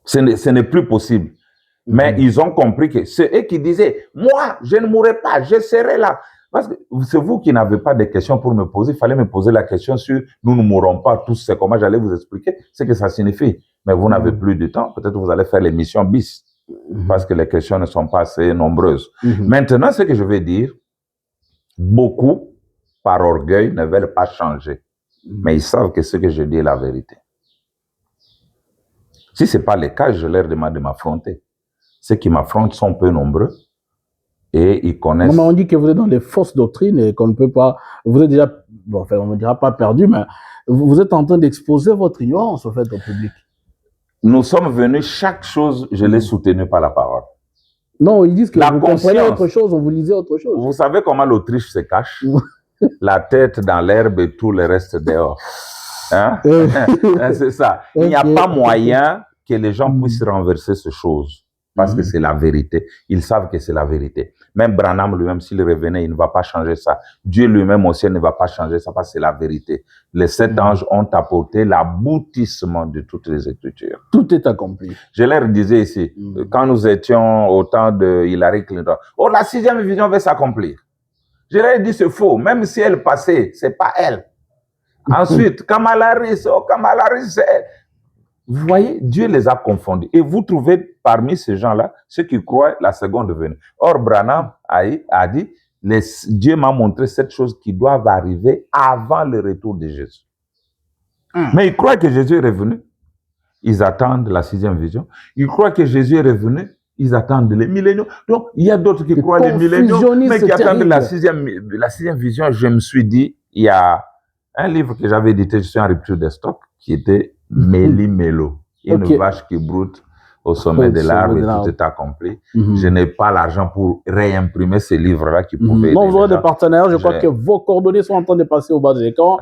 Ce n'est plus possible. Mais ils ont compris que c'est eux qui disaient, moi, je ne mourrai pas, je serai là. Parce que c'est vous qui n'avez pas de questions pour me poser. Il fallait me poser la question sur nous ne mourrons pas tous. C'est comment j'allais vous expliquer ce que ça signifie. Mais vous n'avez plus de temps. Peut-être vous allez faire l'émission bis. Parce que les questions ne sont pas assez nombreuses. Maintenant, ce que je vais dire, beaucoup, par orgueil, ne veulent pas changer. Mais ils savent que ce que je dis est la vérité. Si ce n'est pas le cas, je leur demande de m'affronter. Ceux qui m'affrontent sont peu nombreux. Et ils connaissent... Non, mais on dit que vous êtes dans les fausses doctrines et qu'on ne peut pas... Vous êtes déjà... Bon, enfin, on ne dira pas perdu, mais vous êtes en train d'exposer votre ignorance, au fait, au public. Nous sommes venus, chaque chose, je l'ai soutenue par la parole. Non, ils disent que vous comprenez autre chose, on vous lisait autre chose. Vous savez comment l'Autriche se cache? La tête dans l'herbe et tout le reste dehors. Hein? C'est ça. Il n'y a pas moyen que les gens puissent renverser ces choses. Parce que c'est la vérité. Ils savent que c'est la vérité. Même Branham lui-même, s'il revenait, il ne va pas changer ça. Dieu lui-même aussi ne va pas changer ça parce que c'est la vérité. Les 7 anges ont apporté l'aboutissement de toutes les Écritures. Tout est accompli. Je leur disais ici, quand nous étions au temps de Hillary Clinton, oh, la 6e vision va s'accomplir. Je leur ai dit, c'est faux. Même si elle passait, c'est pas elle. Ensuite, Kamala Harris, oh, Kamala Harris, c'est elle. Vous voyez, Dieu les a confondus. Et vous trouvez parmi ces gens-là ceux qui croient la seconde venue. Or, Branham a dit, Dieu m'a montré cette chose qui doit arriver avant le retour de Jésus. Mais ils croient que Jésus est revenu. Ils attendent la 6e vision. Ils croient que Jésus est revenu. Ils attendent les milléniaux. Donc, il y a d'autres qui croient les milléniaux, mais qui attendent la 6e vision. Je me suis dit, il y a un livre que j'avais édité, je suis en rupture de stock, qui était Méli-Mélo, une vache qui broute au sommet de l'arbre et tout est accompli. Je n'ai pas l'argent pour réimprimer ces livres-là qui pouvaient aider. Non, vous aurez des partenaires. Je crois que vos coordonnées sont en train de passer au bas de l'écran.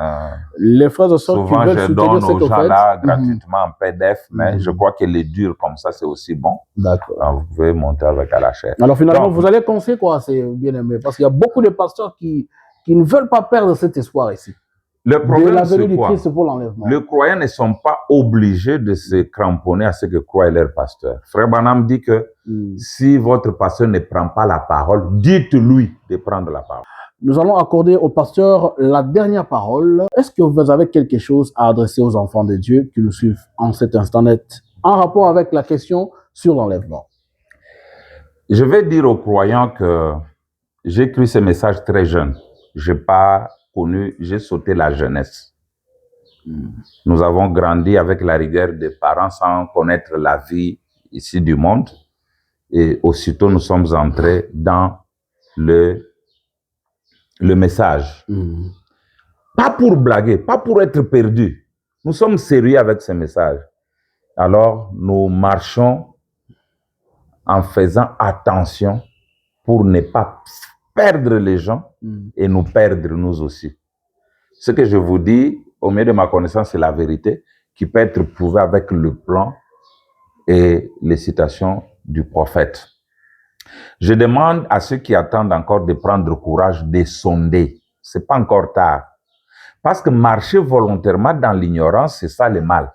Les frères et sœurs qui veulent soutenir ce que vous faites. Souvent, je donne aux gens là gratuitement en PDF, mais je crois que les durs comme ça, c'est aussi bon. D'accord. Vous pouvez monter avec à la chair. Alors finalement, vous allez conseiller quoi, c'est bien aimé? Parce qu'il y a beaucoup de pasteurs qui ne veulent pas perdre cet espoir ici. Le problème, c'est quoi? Pour l'enlèvement. Les croyants ne sont pas obligés de se cramponner à ce que croit leur pasteur. Frère Branham dit que si votre pasteur ne prend pas la parole, dites-lui de prendre la parole. Nous allons accorder au pasteur la dernière parole. Est-ce que vous avez quelque chose à adresser aux enfants de Dieu qui nous suivent en cet instant net en rapport avec la question sur l'enlèvement? Je vais dire aux croyants que j'ai cru ce message très jeune. Je n'ai pas connu, j'ai sauté la jeunesse. Nous avons grandi avec la rigueur des parents sans connaître la vie ici du monde. Et aussitôt, nous sommes entrés dans le message. Pas pour blaguer, pas pour être perdus. Nous sommes sérieux avec ce message. Alors, nous marchons en faisant attention pour ne pas perdre les gens et nous perdre nous aussi. Ce que je vous dis, au milieu de ma connaissance, c'est la vérité qui peut être prouvée avec le plan et les citations du prophète. Je demande à ceux qui attendent encore de prendre courage de sonder. C'est pas encore tard. Parce que marcher volontairement dans l'ignorance, c'est ça le mal.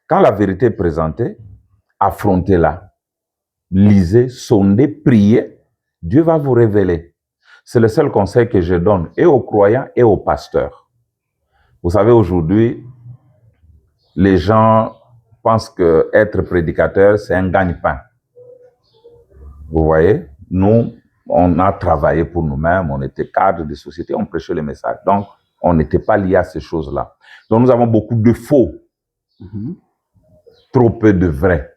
Quand la vérité est présentée, affrontez-la. Lisez, sondez, priez. Dieu va vous révéler. C'est le seul conseil que je donne et aux croyants et aux pasteurs. Vous savez, aujourd'hui, les gens pensent que être prédicateur, c'est un gagne-pain. Vous voyez, nous, on a travaillé pour nous-mêmes, on était cadre de société, on prêchait le message. Donc, on n'était pas lié à ces choses-là. Donc, nous avons beaucoup de faux, trop peu de vrais.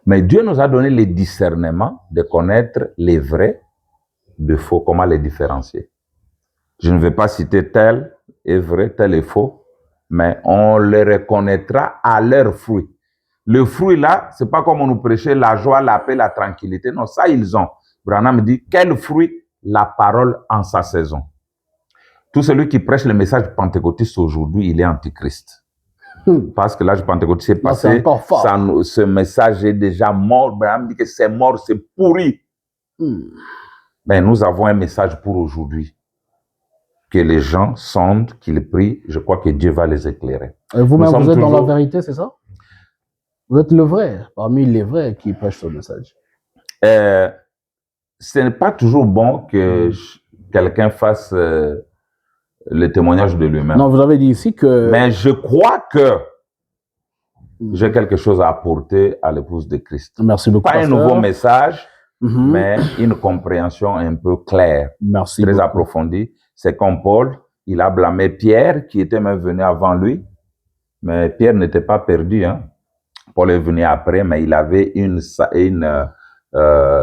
Mais Dieu nous a donné le discernement de connaître les vrais de faux, comment les différencier. Je ne vais pas citer tel est vrai, tel est faux, mais on les reconnaîtra à leurs fruits. Le fruit là, c'est pas comme on nous prêchait la joie, la paix, la tranquillité. Non, ça ils ont. Branham dit, quel fruit? La parole en sa saison. Tout celui qui prêche le message pentecôtiste aujourd'hui, il est antichrist. Parce que l'âge pentecôtiste est passé, ce message est déjà mort. Branham dit que c'est mort, c'est pourri. Mais nous avons un message pour aujourd'hui. Que les gens sondent, qu'ils prient, je crois que Dieu va les éclairer. Et vous-même, vous êtes dans la vérité, c'est ça? Vous êtes le vrai, parmi les vrais qui prêchent ce message. Ce n'est pas toujours bon que quelqu'un fasse le témoignage de lui-même. Non, vous avez dit ici que... Mais je crois que j'ai quelque chose à apporter à l'épouse de Christ. Merci beaucoup, pas pasteur. Un nouveau message, mais une compréhension un peu claire, très approfondie. C'est comme Paul, il a blâmé Pierre, qui était même venu avant lui. Mais Pierre n'était pas perdu. Hein. Paul est venu après, mais il avait une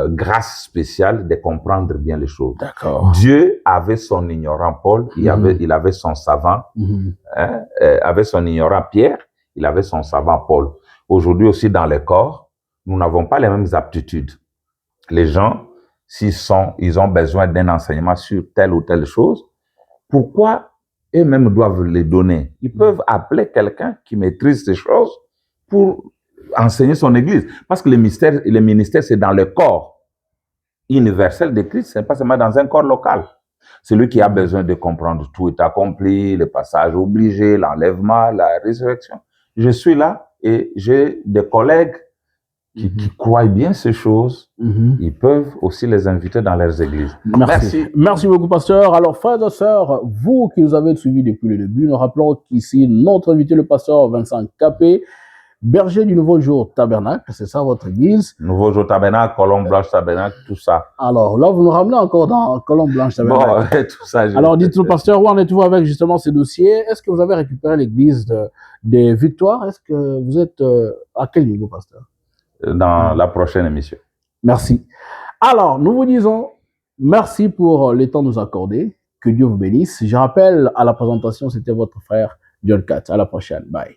grâce spéciale de comprendre bien les choses. Dieu avait son ignorant Paul, il avait son savant, avait son ignorant Pierre, il avait son savant Paul. Aujourd'hui aussi dans les corps, nous n'avons pas les mêmes aptitudes. Les gens, ils ont besoin d'un enseignement sur telle ou telle chose, pourquoi eux-mêmes doivent les donner? Ils peuvent appeler quelqu'un qui maîtrise ces choses pour enseigner son église. Parce que le ministère, c'est dans le corps universel de Christ, ce n'est pas seulement dans un corps local. Celui qui a besoin de comprendre tout est accompli, le passage obligé, l'enlèvement, la résurrection. Je suis là et j'ai des collègues qui croient bien ces choses, ils peuvent aussi les inviter dans leurs églises. Merci. Merci beaucoup, pasteur. Alors, frères et sœurs, vous qui nous avez suivis depuis le début, nous rappelons qu'ici, notre invité, le pasteur Vincent Capé, berger du Nouveau Jour Tabernacle, c'est ça votre église? Nouveau Jour Tabernacle, Colombe Blanche Tabernacle, tout ça. Alors là, vous nous ramenez encore dans Colombe Blanche Tabernacle. Bon, tout ça. Alors dites-nous, pasteur, où en êtes-vous avec justement ces dossiers? Est-ce que vous avez récupéré l'église des Victoires? Est-ce que vous êtes à quel niveau, pasteur? Dans la prochaine émission. Merci. Alors, nous vous disons merci pour le temps nous accordé. Que Dieu vous bénisse. Je rappelle, à la présentation, c'était votre frère John Katz. À la prochaine. Bye.